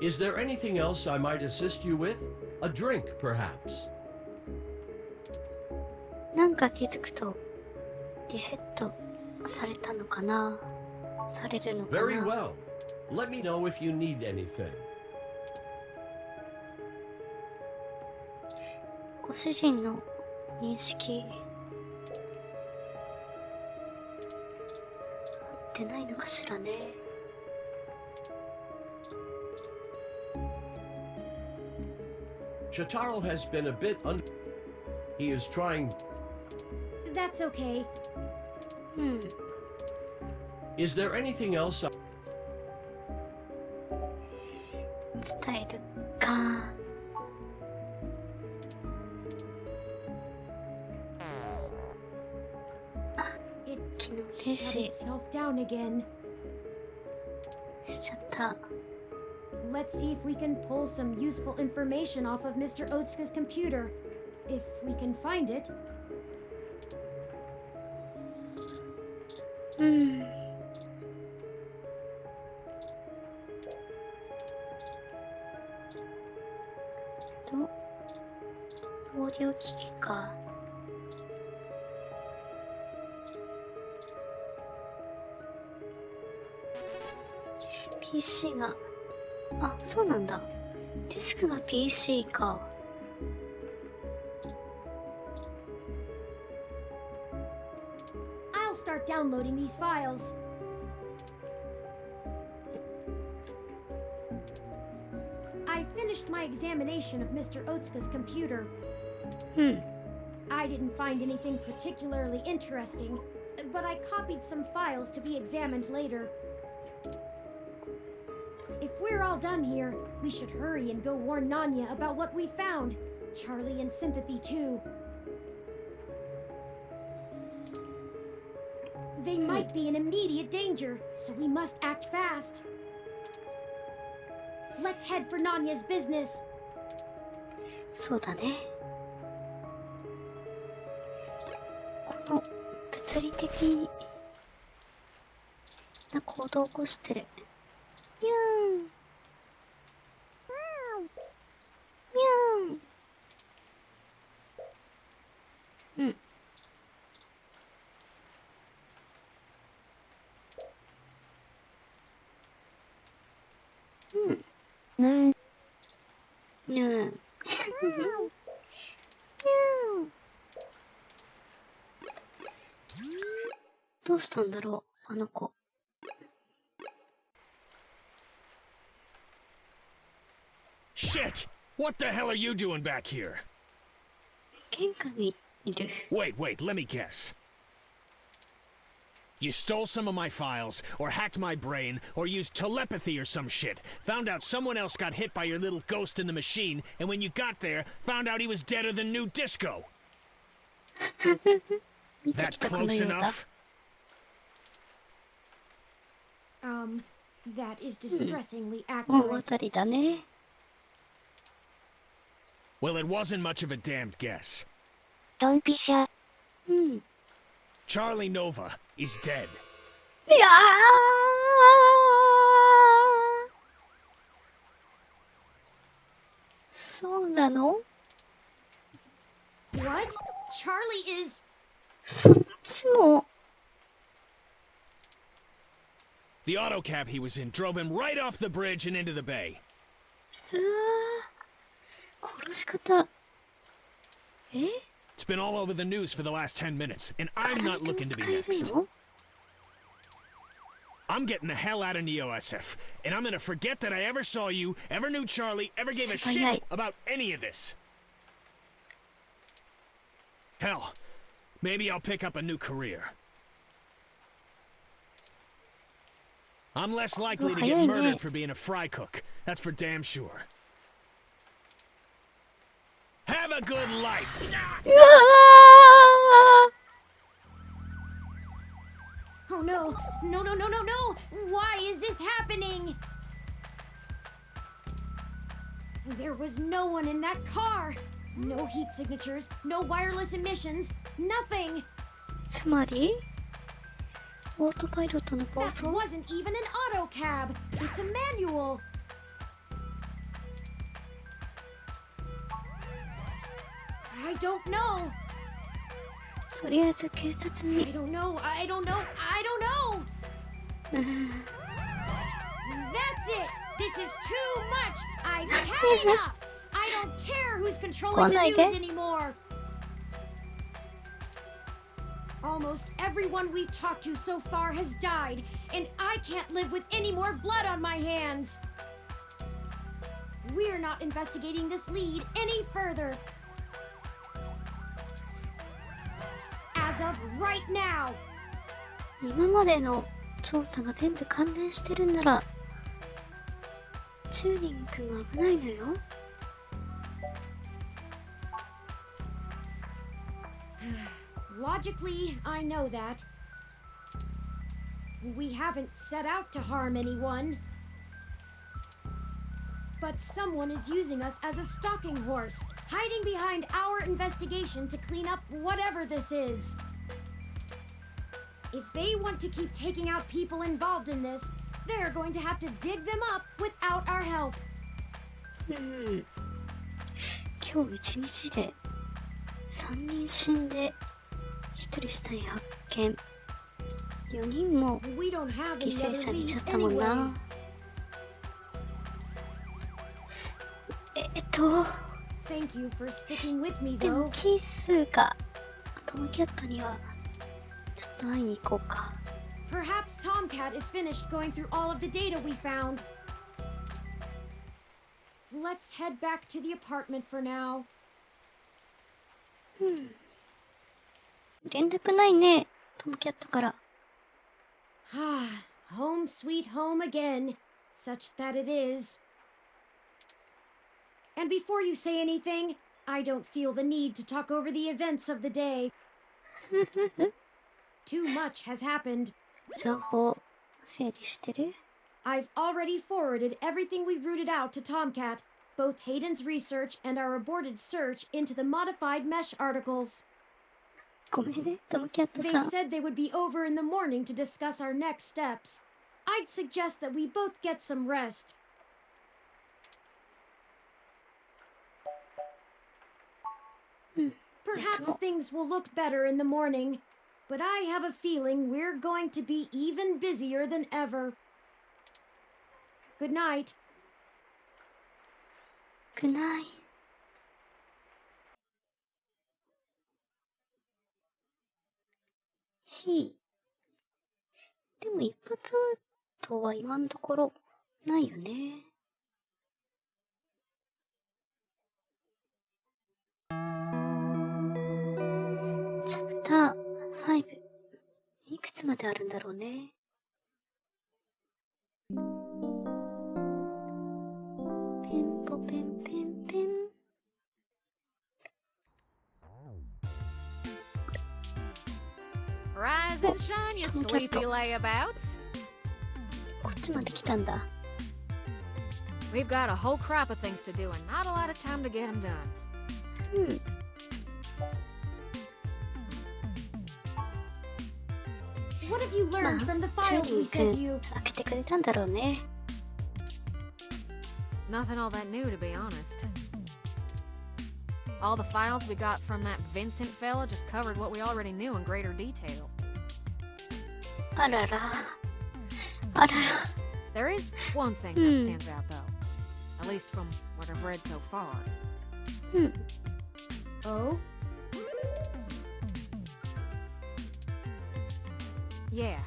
Is there anything else I might assist you with? A drink, perhaps? なんか気づくとリセットされたのかな、されるのか Very な。 well. Let me know if you need anything. ご主人の認識合ってないのかしらね。 Shotaro has been a bit He is trying... That's okay. Is there anything else I... 伝えるか。 It 昨日停 shut 止 itself down again. しちゃった。 Let's see if we can pull some useful information off of Mr. Otsuka's computer. If we can find it. オーディオ機器か。PC が、あ、そうなんだ。デスクが PC か。I'll start downloading these files. I finished my examination of Mr. Otsuka's computer. I didn't find anything particularly interesting, but I copied some files to be examined later. If we're all done here, we should hurry and go warn Nanya about what we found. Charlie and Sympathy, too. They might be in immediate danger, so we must act fast. Let's head for Nanya's business. そうだね。この物理的な行動を起こしてる。ミャーン。ミャーン。うん。ぬーん。ぬーん。どうしたんだろう、あの子。Shit! What the hell are you doing back here? 玄関にいる。Wait, let me guess. You stole some of my files, or hacked my brain, or used telepathy or some shit. Found out someone else got hit by your little ghost in the machine, and when you got there, found out he was deader than new disco. That close enough? That is distressingly accurate. 大当たりだね。Well, it wasn't much of a damned guess. ドンピシャ。Charlie Nova is dead. いやー。そうなの？ What? Charlie is... そっちも。The auto cab he was in drove him right off the bridge and into the bay. うわー。殺し方。え？ It's been all over the news for the last 10 minutes, and I'm not looking to be next. I'm getting the hell out of Neo SF, and I'm gonna forget that I ever saw you, ever knew Charlie, ever gave a shit about any of this. Hell, maybe I'll pick up a new career. I'm less likely to get murdered for being a fry cook. That's for damn sure. Have a good life! Oh no! No, no, no, no, no! Why is this happening? There was no one in that car! No heat signatures, no wireless emissions, nothing! つまりオートパイロットの暴 That 走 wasn't even an auto cab! It's a manual! I don't know! とりあえず警察に I don't know, I don't know, I don't know! That's it! This is too much! I've had enough! I don't care who's controlling the news anymore! Almost everyone we've talked to so far has died, and I can't live with any more blood on my hands! We're not investigating this lead any further! As of right now! 今までの調査が全部関連してるんならチューリング君は危ないのよ。Logically, I know that. We haven't set out to harm anyone. But someone is using us as a stalking horse, hiding behind our investigation to clean up whatever this is. If they want to keep taking out people involved in this, they're going to have to dig them up without our help. 今日一日で3人死んで1人死体発見、4人も犠牲されちゃったもんな。Thank you for sticking with me, でも though. キスがトムキャットにはちょっと会いに行こうか。 Perhaps Tomcat is finished going through all of the data we found. Let's head back to the apartment for now. 連絡ないね、トムキャットから。Home sweet home again, such that it is. And before you say anything, I don't feel the need to talk over the events of the day. Too much has happened. 情報整理してる？ I've already forwarded everything we rooted out to Tomcat, both Hayden's research and our aborted search into the modified mesh articles. ごめんね、トムキャット They さん。 said they would be over in the morning to discuss our next steps. I'd suggest that we both get some rest. Perhaps things will look better in the morning, but I have a feeling we're going to be even busier than ever. Good night. Good night. でも一発とは今のところないよね。チャプター5。いくつまであるんだろうね。ペンポペンペンペン。Rise and shine, you sleepy layabouts. こっちまで来たんだ。We've got a whole crop of things to do and not a lot of time to get them done. What have you learned from the files we sent you? 開けてくれたんだろうね。 Nothing all that new, to be honest. All the files we got from that Vincent fella just covered what we already knew in greater detail. あらら。あらら。 There is one thing that stands out, though. At least from what I've read so far. Oh? Yeah.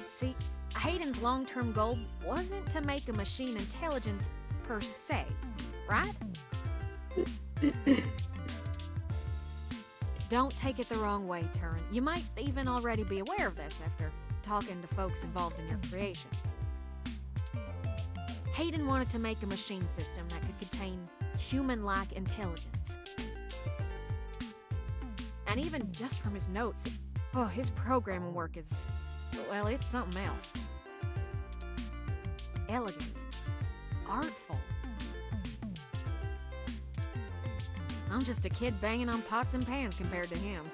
See, Hayden's long-term goal wasn't to make a machine intelligence per se, right? Don't take it the wrong way, Turin. You might even already be aware of this after talking to folks involved in your creation. Hayden wanted to make a machine system that could contain human-like intelligence. And even just from his notes, his programming work is, well, it's something else. Elegant. Artful. I'm just a kid banging on pots and pans compared to him.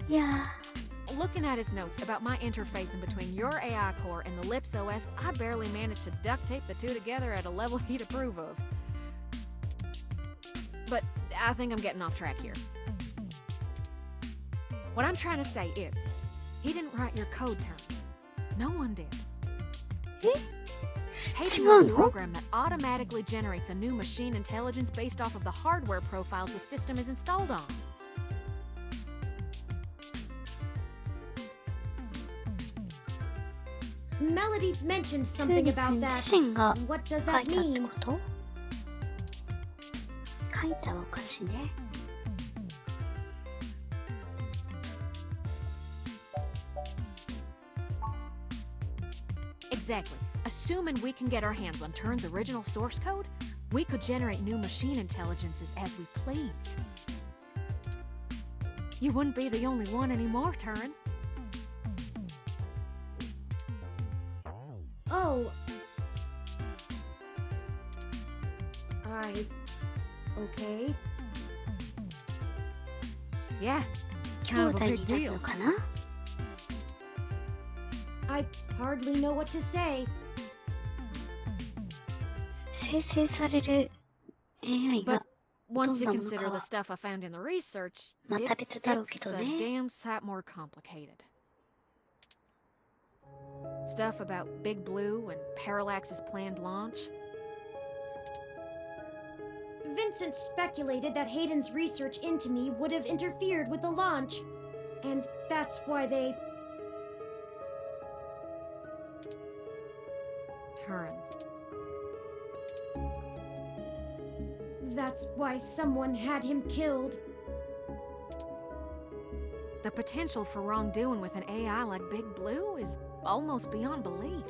Yeah. Looking at his notes about my interfacing between your AI core and the Lips OS, I barely managed to duct tape the two together at a level he'd approve of. But I think I'm getting off track here. What I'm trying to say is, he didn't write your code term. No one did. Hayden wrote a program that automatically generates a new machine intelligence based off of the hardware profiles the system is installed on. Melody mentioned something about that. What does that mean? 書いたお菓子ね。 Exactly. Assuming we can get our hands on Turin's original source code, we could generate new machine intelligences as we please. You wouldn't be the only one anymore, Turin. Oh. Okay. Yeah. Kind of a big deal. I hardly know what to say. 生成される AI が Once you どんなもの consider か the は stuff I found in the research, また別だろうけ it's ど a ね。 damn sight more complicated. Stuff about Big Blue and Parallax's planned launch. Vincent speculated that Hayden's research into me would have interfered with the launch. And that's why they... Turin. That's why someone had him killed. The potential for wrongdoing with an AI like Big Blue is almost beyond belief.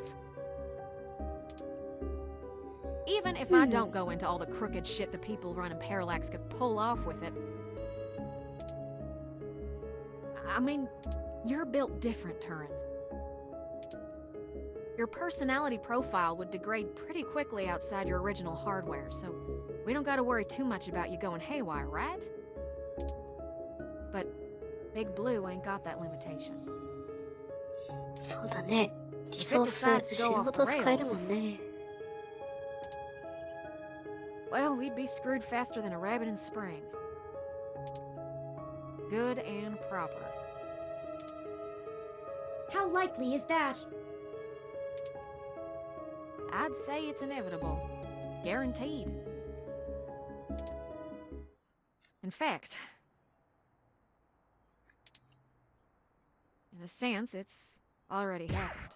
Even if I don't go into all the crooked shit the people running Parallax could pull off with it. I mean, you're built different, Turin. Your personality profile would degrade pretty quickly outside your original hardware, so we don't gotta worry too much about you going haywire, right? But Big Blue ain't got that limitation. そうだね。リ If ソ it ース decides to 仕 go off 事 the 使える rails, もんね。 well, we'd be screwed faster than a rabbit in spring. Good and proper. How likely is that? I'd say it's inevitable. Guaranteed. In fact, in a sense, it's already happened.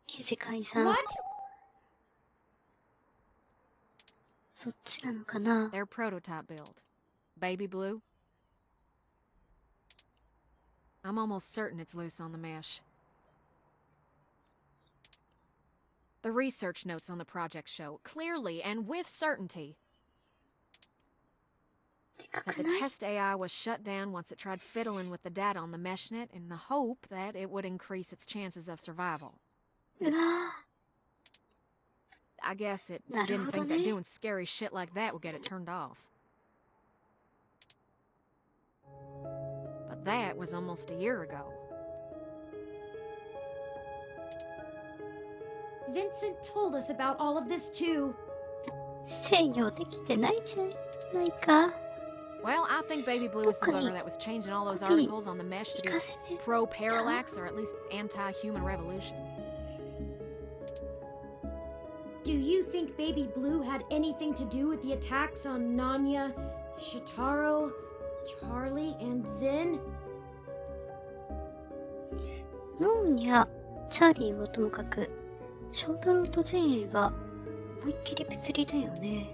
記事解散。 What? そっちなのかな。 Their prototype build. Baby Blue. I'm almost certain it's loose on the mesh. The research notes on the project show clearly and with certainty that the test AI was shut down once it tried fiddling with the data on the meshnet in the hope that it would increase its chances of survival. うわ I guess it なる didn't ほど think ね。 that doing scary shit like that would get it turned off. But that was almost a year ago. Vincent told us about all of this too. 制御できてないじゃないか。 Well, I think Baby Blue is the bugger that was changing all those articles on the mesh to be pro-parallax or at least anti-human revolution. Do you think Baby Blue had anything to do with the attacks on Nanya, Shitaro, Charlie, and Zen? ノーニャ、チャーリーはともかく、翔太郎とジェーンは思いっきり物理だよね。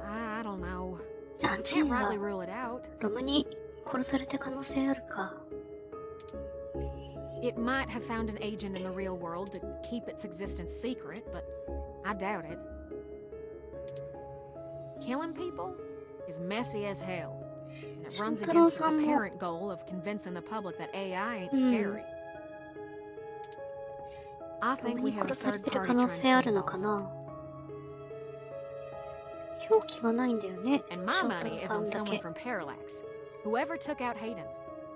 I don't know. あ、 You ジェー can't ンは rightly rule it out. ロムに殺された可能性あるか。 It might have found an agent in the real world to keep its existence secret, but I doubt it. Killing people is messy as hell, and it runs against its apparent goal of convincing the public that AI ain't scary. I ロ think ム we に have a 殺され third てる party 可能 trying 性あ to るの play か ball. な。表記がないんだよね。 And my 翔太 money 郎 is さ on んだ someone け。 from Parallax. Whoever took out Hayden.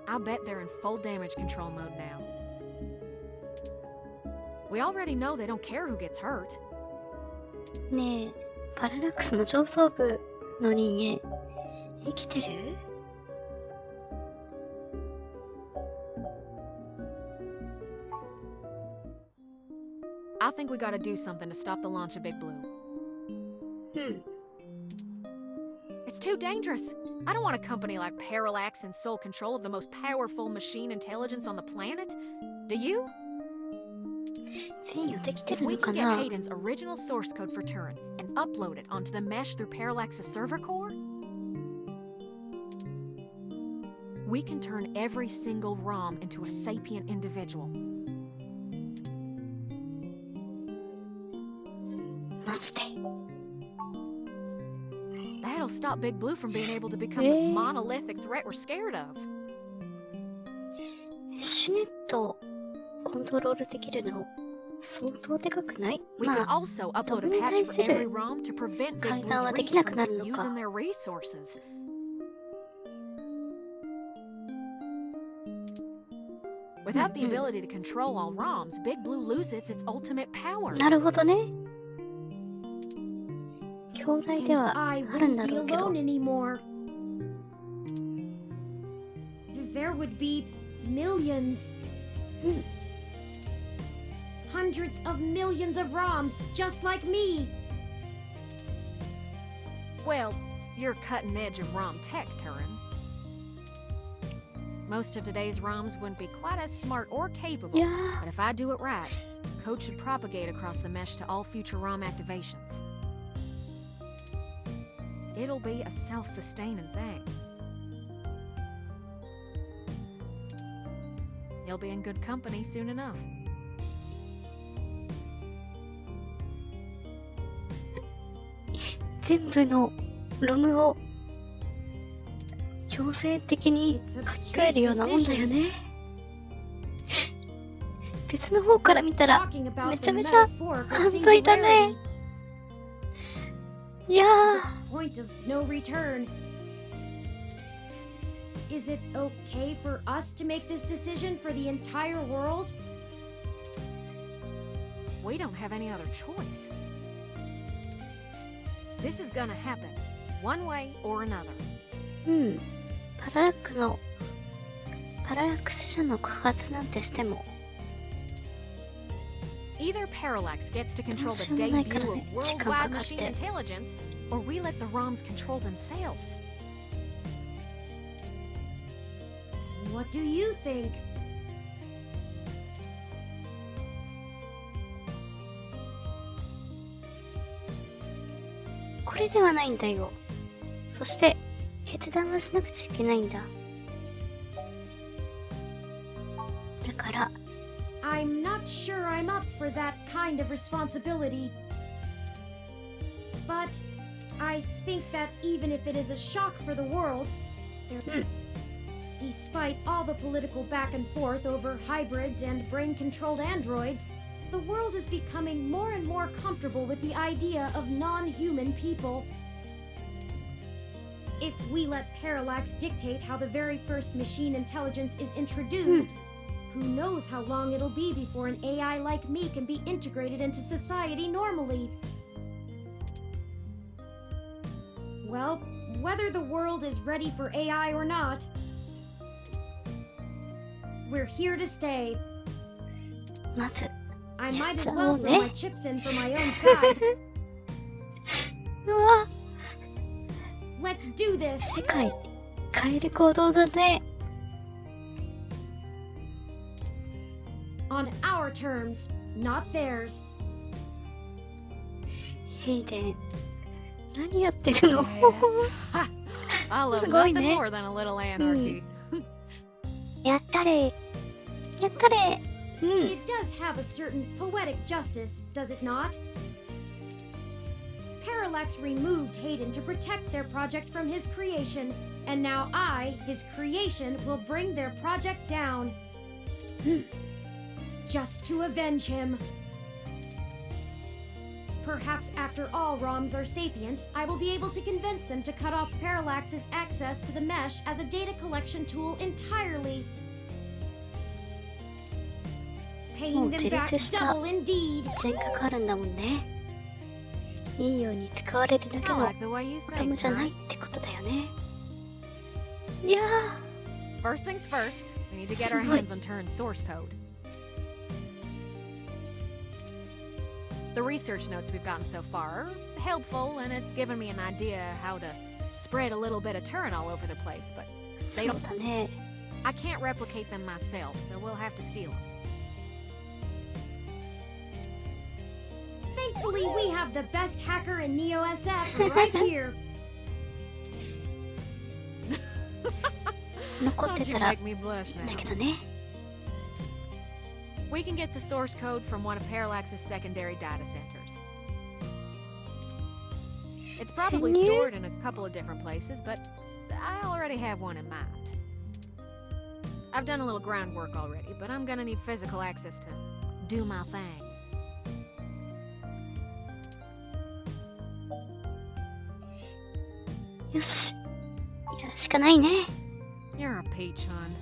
I'll bet they're in full damage control mode now. We already know they don't care who gets hurt. ねえ、パララックスの上層部の人間、生きてる？ I think we gotta do something to stop the launch of Big Blue. It's too dangerous. I don't want a company like Parallax in sole control of the most powerful machine intelligence on the planet. Do you? 制御できて If る we のか can get な？ Hayden's original source code for Turin and upload it onto the mesh through Parallax's server core, we can turn every single ROM into a sapient individual. マジで。 That'll stop Big Blue from being able to become the monolithic threat we're scared of. シュネットをコントロールできるの相当でかくない？ We can まあ、 also ロ upload ム a に対 patch for す every る ROM to prevent Big 改 Blue's ざんはで reach きなく from なるの using か。 their resources. Without the ability to control all ROMs, Big Blue loses its ultimate power. なるほどね。兄弟ではあ I るん wouldn't だ be ろうけど。 alone anymore. There would be millions. Hundreds of millions of ROMs just like me. Well, you're cutting edge of ROM tech, Turin. Most of today's ROMs wouldn't be quite as smart or capable, but if I do it right, code should propagate across the mesh to all future ROM activations. It'll be a self-sustaining thing. You'll be in good company soon enough. 全部のロムを強制的に書き換えるようなもんだよね。別の方から見たらめちゃめちゃ犯罪だね。いやー。 Point of no return. Is it okay for us to make this decision for the entire world? We don't have any other choice. This is gonna happen, one way or another. パララックス社の告発なんてしても Either Parallax gets to control the debut of worldwide machine intelligence, or we let the ROMs control themselves. What do you think? これではないんだよ。そして決断はしなくちゃいけないんだ。だから I'm not sure I'm up for that kind of responsibility. But I think that even if it is a shock for the world, despite all the political back and forth over hybrids and brain-controlled androids, the world is becoming more and more comfortable with the idea of non-human people. If we let Parallax dictate how the very first machine intelligence is introduced, who knows how long it'll be before an AI like me can be integrated into society normally? Well, whether the world is ready for AI or not, we're here to stay. まず I might as well throw my chips in for my own side. Let's do this. 世界変える行動だね。 On our terms, not theirs. ヘイデン、何やってるの？ I love すごい nothing ね。 more than a little anarchy. やったれ。やったれ。It does have a certain poetic justice, does it not? Parallax removed Hayden to protect their project from his creation, and now I, his creation, will bring their project down. Just to avenge him. Perhaps after all ROMs are sapient, I will be able to convince them to cut off Parallax's access to the mesh as a data collection tool entirely. Paying them back double indeed. 全かかるんだもんね。いいように使われるだけの I like the way you プラム think, じゃない Turin. ってことだよね。いや First things first, we need to get our hands on Turin's source code. The research notes we've gotten so far are helpful, and it's given me an idea how to spread a little bit of Turin all over the place, but they そう don't. だね。 I can't replicate them myself, so we'll have to steal them. Thankfully, we have the best hacker in Neo SF right here. 残って Don't た you ら make me blush だ now. けどね。 We can get the source code from one of Parallax's secondary data centers. It's probably Can you? stored in a couple of different places, but I already have one in mind. I've done a little groundwork already, but I'm gonna need physical access to do my thing. よし。やるしかないね。 You're a peach, hon.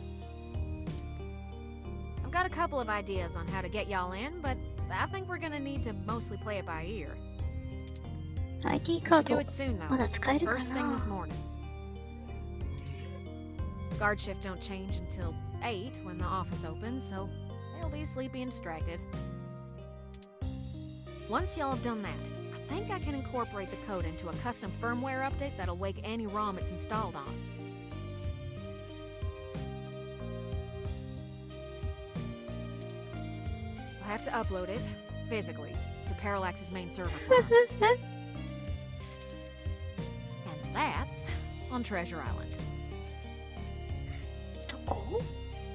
I've got a couple of ideas on how to get y'all in, but I think we're gonna need to mostly play it by ear. ID We カー should do ド it soon, まだ though. 使えるか First thing な this morning. Guard shift don't change until 8 when the office opens, so they'll be sleepy and distracted. Once y'all have done that, I think I can incorporate the code into a custom firmware update that'll wake any ROM it's installed on. We'll have to upload it, physically, to Parallax's main server farm. And that's on Treasure Island.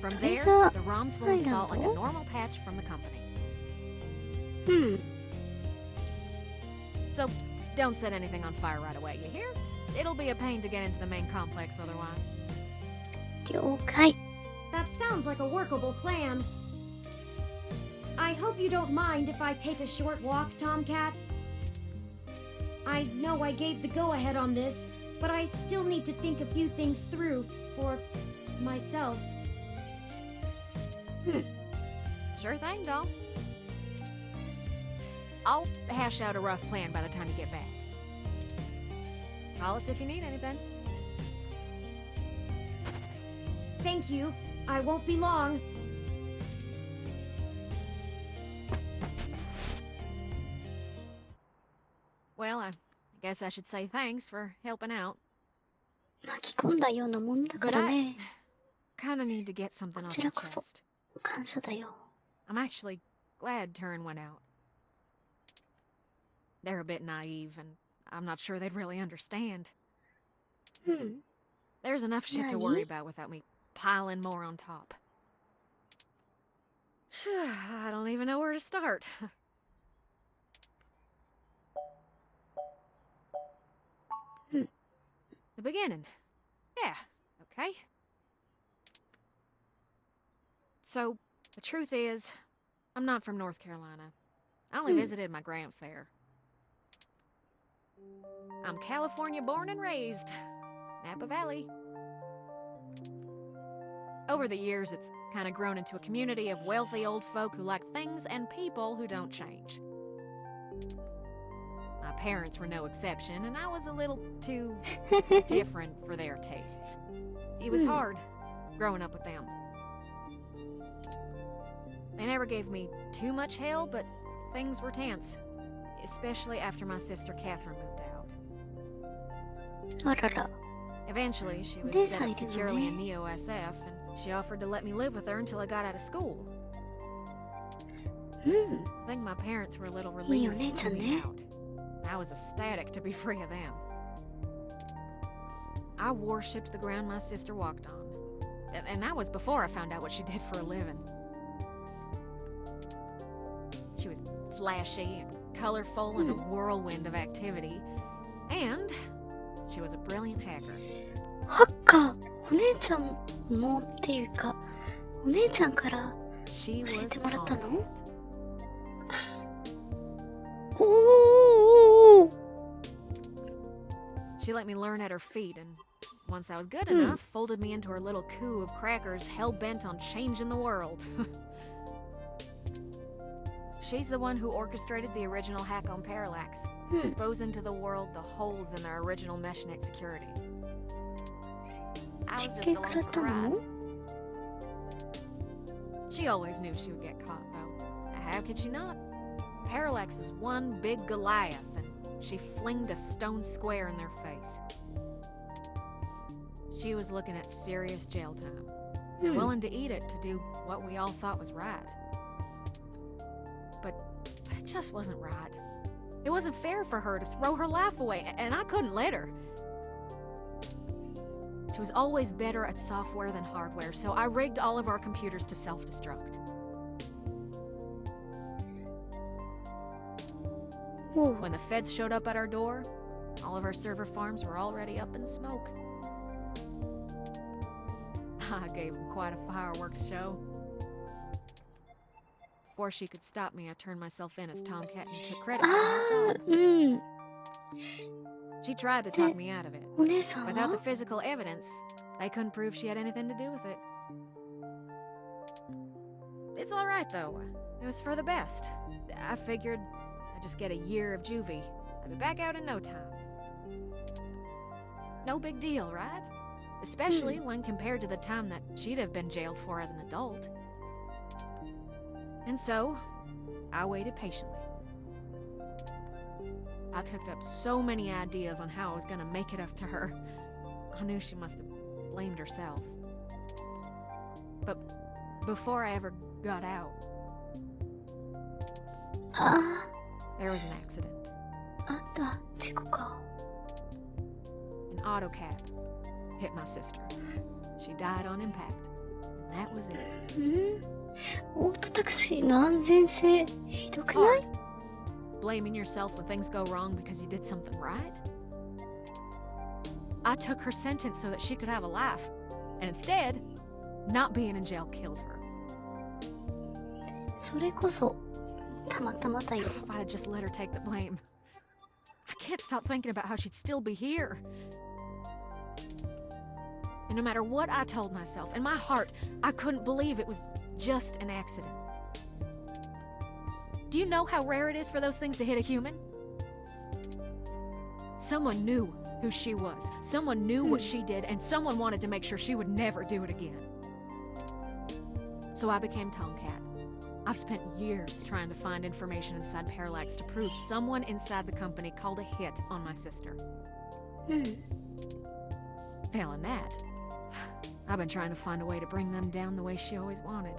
From there, Treasure the ROMs will install like a Island? normal patch from the company. So, don't set anything on fire right away, you hear? It'll be a pain to get into the main complex otherwise. 了解 That sounds like a workable plan. I hope you don't mind if I take a short walk, Tomcat. I know I gave the go-ahead on this, but I still need to think a few things through for myself. Sure thing, doll. I'll hash out a rough plan by the time you get back. Call us if you need anything. Thank you. I won't be long. Well, I guess I should say thanks for helping out. 巻き込んだようなもんだか But ら I ね kinda need to get something こ off ち my らこそ chest. 感謝だよ I'm actually glad Turin went out. They're a bit naive, and I'm not sure they'd really understand. There's enough shit to worry about without me piling more on top. I don't even know where to start. The beginning. Yeah, okay. So, the truth is, I'm not from North Carolina. I only visited my gramps there. I'm California born and raised. Napa Valley. Over the years, it's kind of grown into a community of wealthy old folk who like things and people who don't change. My parents were no exception, and I was a little too different for their tastes. It was hard growing up with them. They never gave me too much hell, but things were tense, especially after my sister Catherine moved out. あらら Eventually, she was set up securely in Neo SF, and she offered to let me live with her until I got out of school. I think my parents were a little relieved to see me out. I was ecstatic to be free of them. I worshipped the ground my sister walked on. And that was before I found out what she did for a living. She was flashy and colorful and a whirlwind of activity. And she was a brilliant hacker. ハッカーお姉ちゃんもっていうかお姉ちゃんから教 She え was てもらったの Tomcat. おお She let me learn at her feet, and once I was good enough, folded me into her little coup of crackers hell-bent on changing the world. She's the one who orchestrated the original hack on Parallax, exposing to the world the holes in their original meshnet security. I was just along for the ride. She always knew she would get caught, though. How could she not? Parallax was one big Goliath, and she flinged a stone square in their face. She was looking at serious jail time, willing to eat it to do what we all thought was right. But it just wasn't right. It wasn't fair for her to throw her life away, and I couldn't let her. She was always better at software than hardware, so I rigged all of our computers to self-destruct. When the feds showed up at our door, all of our server farms were already up in smoke. I gave them quite a fireworks show. Before she could stop me, I turned myself in as Tomcat and took credit for her job. She tried to talk me out of it. お姉さん Without は the physical evidence, they couldn't prove she had anything to do with it. It's alright though. It was for the best. I figured I'd just get a year of juvie. I'd be back out in no time. No big deal, right? Especially when compared to the time that she'd have been jailed for as an adult. And so, I waited patiently. I cooked up so many ideas on how I was gonna make it up to her. I knew she must have blamed herself. But before I ever got out, there was an accident. An auto cab hit my sister. She died on impact. And that was it. オートタクシーの安全性ひどくない？ Blaming yourself when things go wrong because you did something right? I took her sentence so that she could have a life, and instead, not being in jail killed her. それこそたまたまだよ。 If I had just let her take the blame. I can't stop thinking about how she'd still be here. And no matter what I told myself, in my heart, I couldn't believe it was just an accident. Do you know how rare it is for those things to hit a human? Someone knew who she was. Someone knew what she did, and someone wanted to make sure she would never do it again. So I became Tomcat. I've spent years trying to find information inside Parallax to prove someone inside the company called a hit on my sister. Failing that, I've been trying to find a way to bring them down the way she always wanted.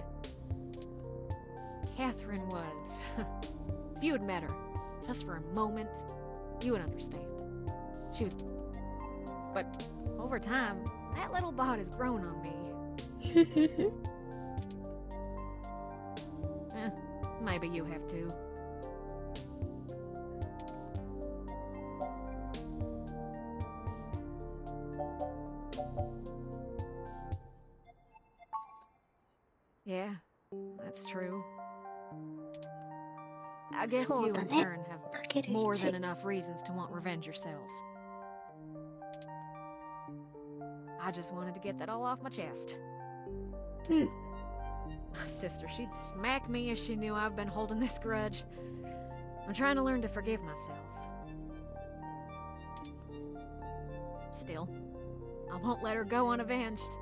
Catherine was... If you had met her, just for a moment, you would understand. She was... But over time, that little bot has grown on me. Maybe you have too. Yeah, that's true. I guess you in turn have more than enough reasons to want revenge yourselves. I just wanted to get that all off my chest. My sister, she'd smack me if she knew I've been holding this grudge. I'm trying to learn to forgive myself. Still, I won't let her go unavenged.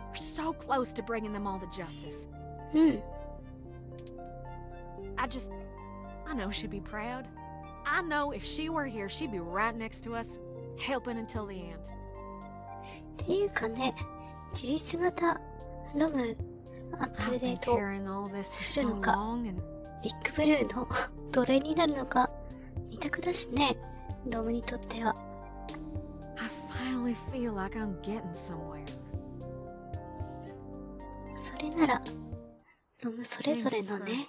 We're so close to bringing them all to justice. I know she'd be proud. I know if she were here, she'd be right next to us, helping until the end. っていうかね、自立型ロムアップデートするのか、ビッグブルーの奴隷になるのか、二択だしね、ロムにとっては。I finally feel like I'm getting somewhere. それなら、ロムそれぞれのね、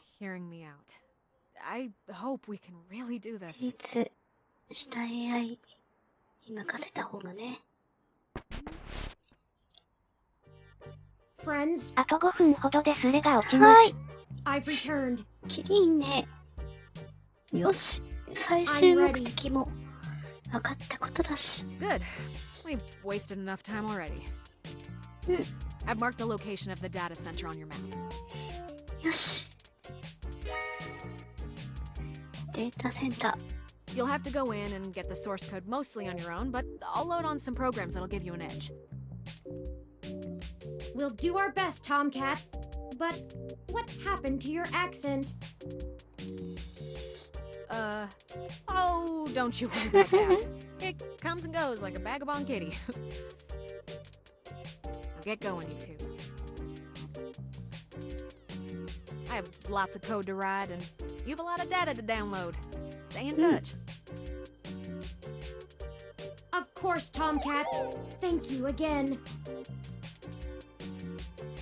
I hope we can really do this. 自立した AI に任せた方がね。Friends, あと5分ほどでスレが落ちます。I've returned. キリンね。よし、最終目的も分かったことだし。Good. We've wasted enough time already. I've marked the location of the data center on your map. よし。データセンター。 You'll have to go in and get the source code mostly on your own, but I'll load on some programs that'll give you an edge. We'll do our best, Tomcat. But what happened to your accent? Oh, don't you worry about that. It comes and goes like a vagabond kitty. Now get going, you two. I have lots of code to write, and you have a lot of data to download. Stay in touch. Of course, Tomcat. Thank you again.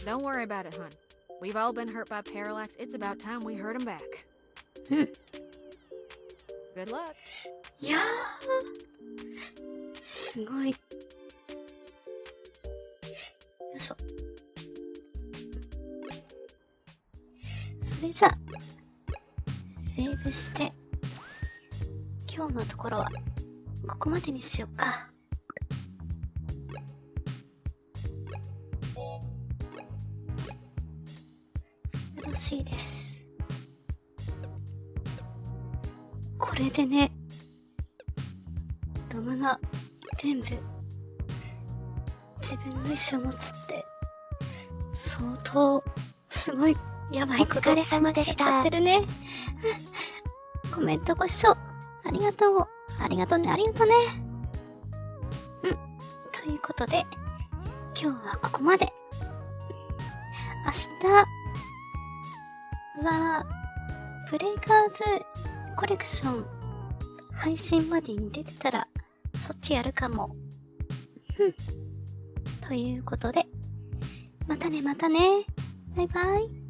Don't worry about it, hon. We've all been hurt by Parallax. It's about time we hurt him back. Good luck. いやー、すごい。よいしょ。それじゃあ、セーブして、今日のところはここまでにしようか。よほしいです。これでね、ロムが全部自分の意思を持つって相当すごいやばいことやっちゃってるね。コメントご視聴ありがとう。ありがとうね、ありがとうね。ということで今日はここまで。明日はブレイカーズコレクション配信までに出てたらそっちやるかも。ということでまたねまたね。バイバイ。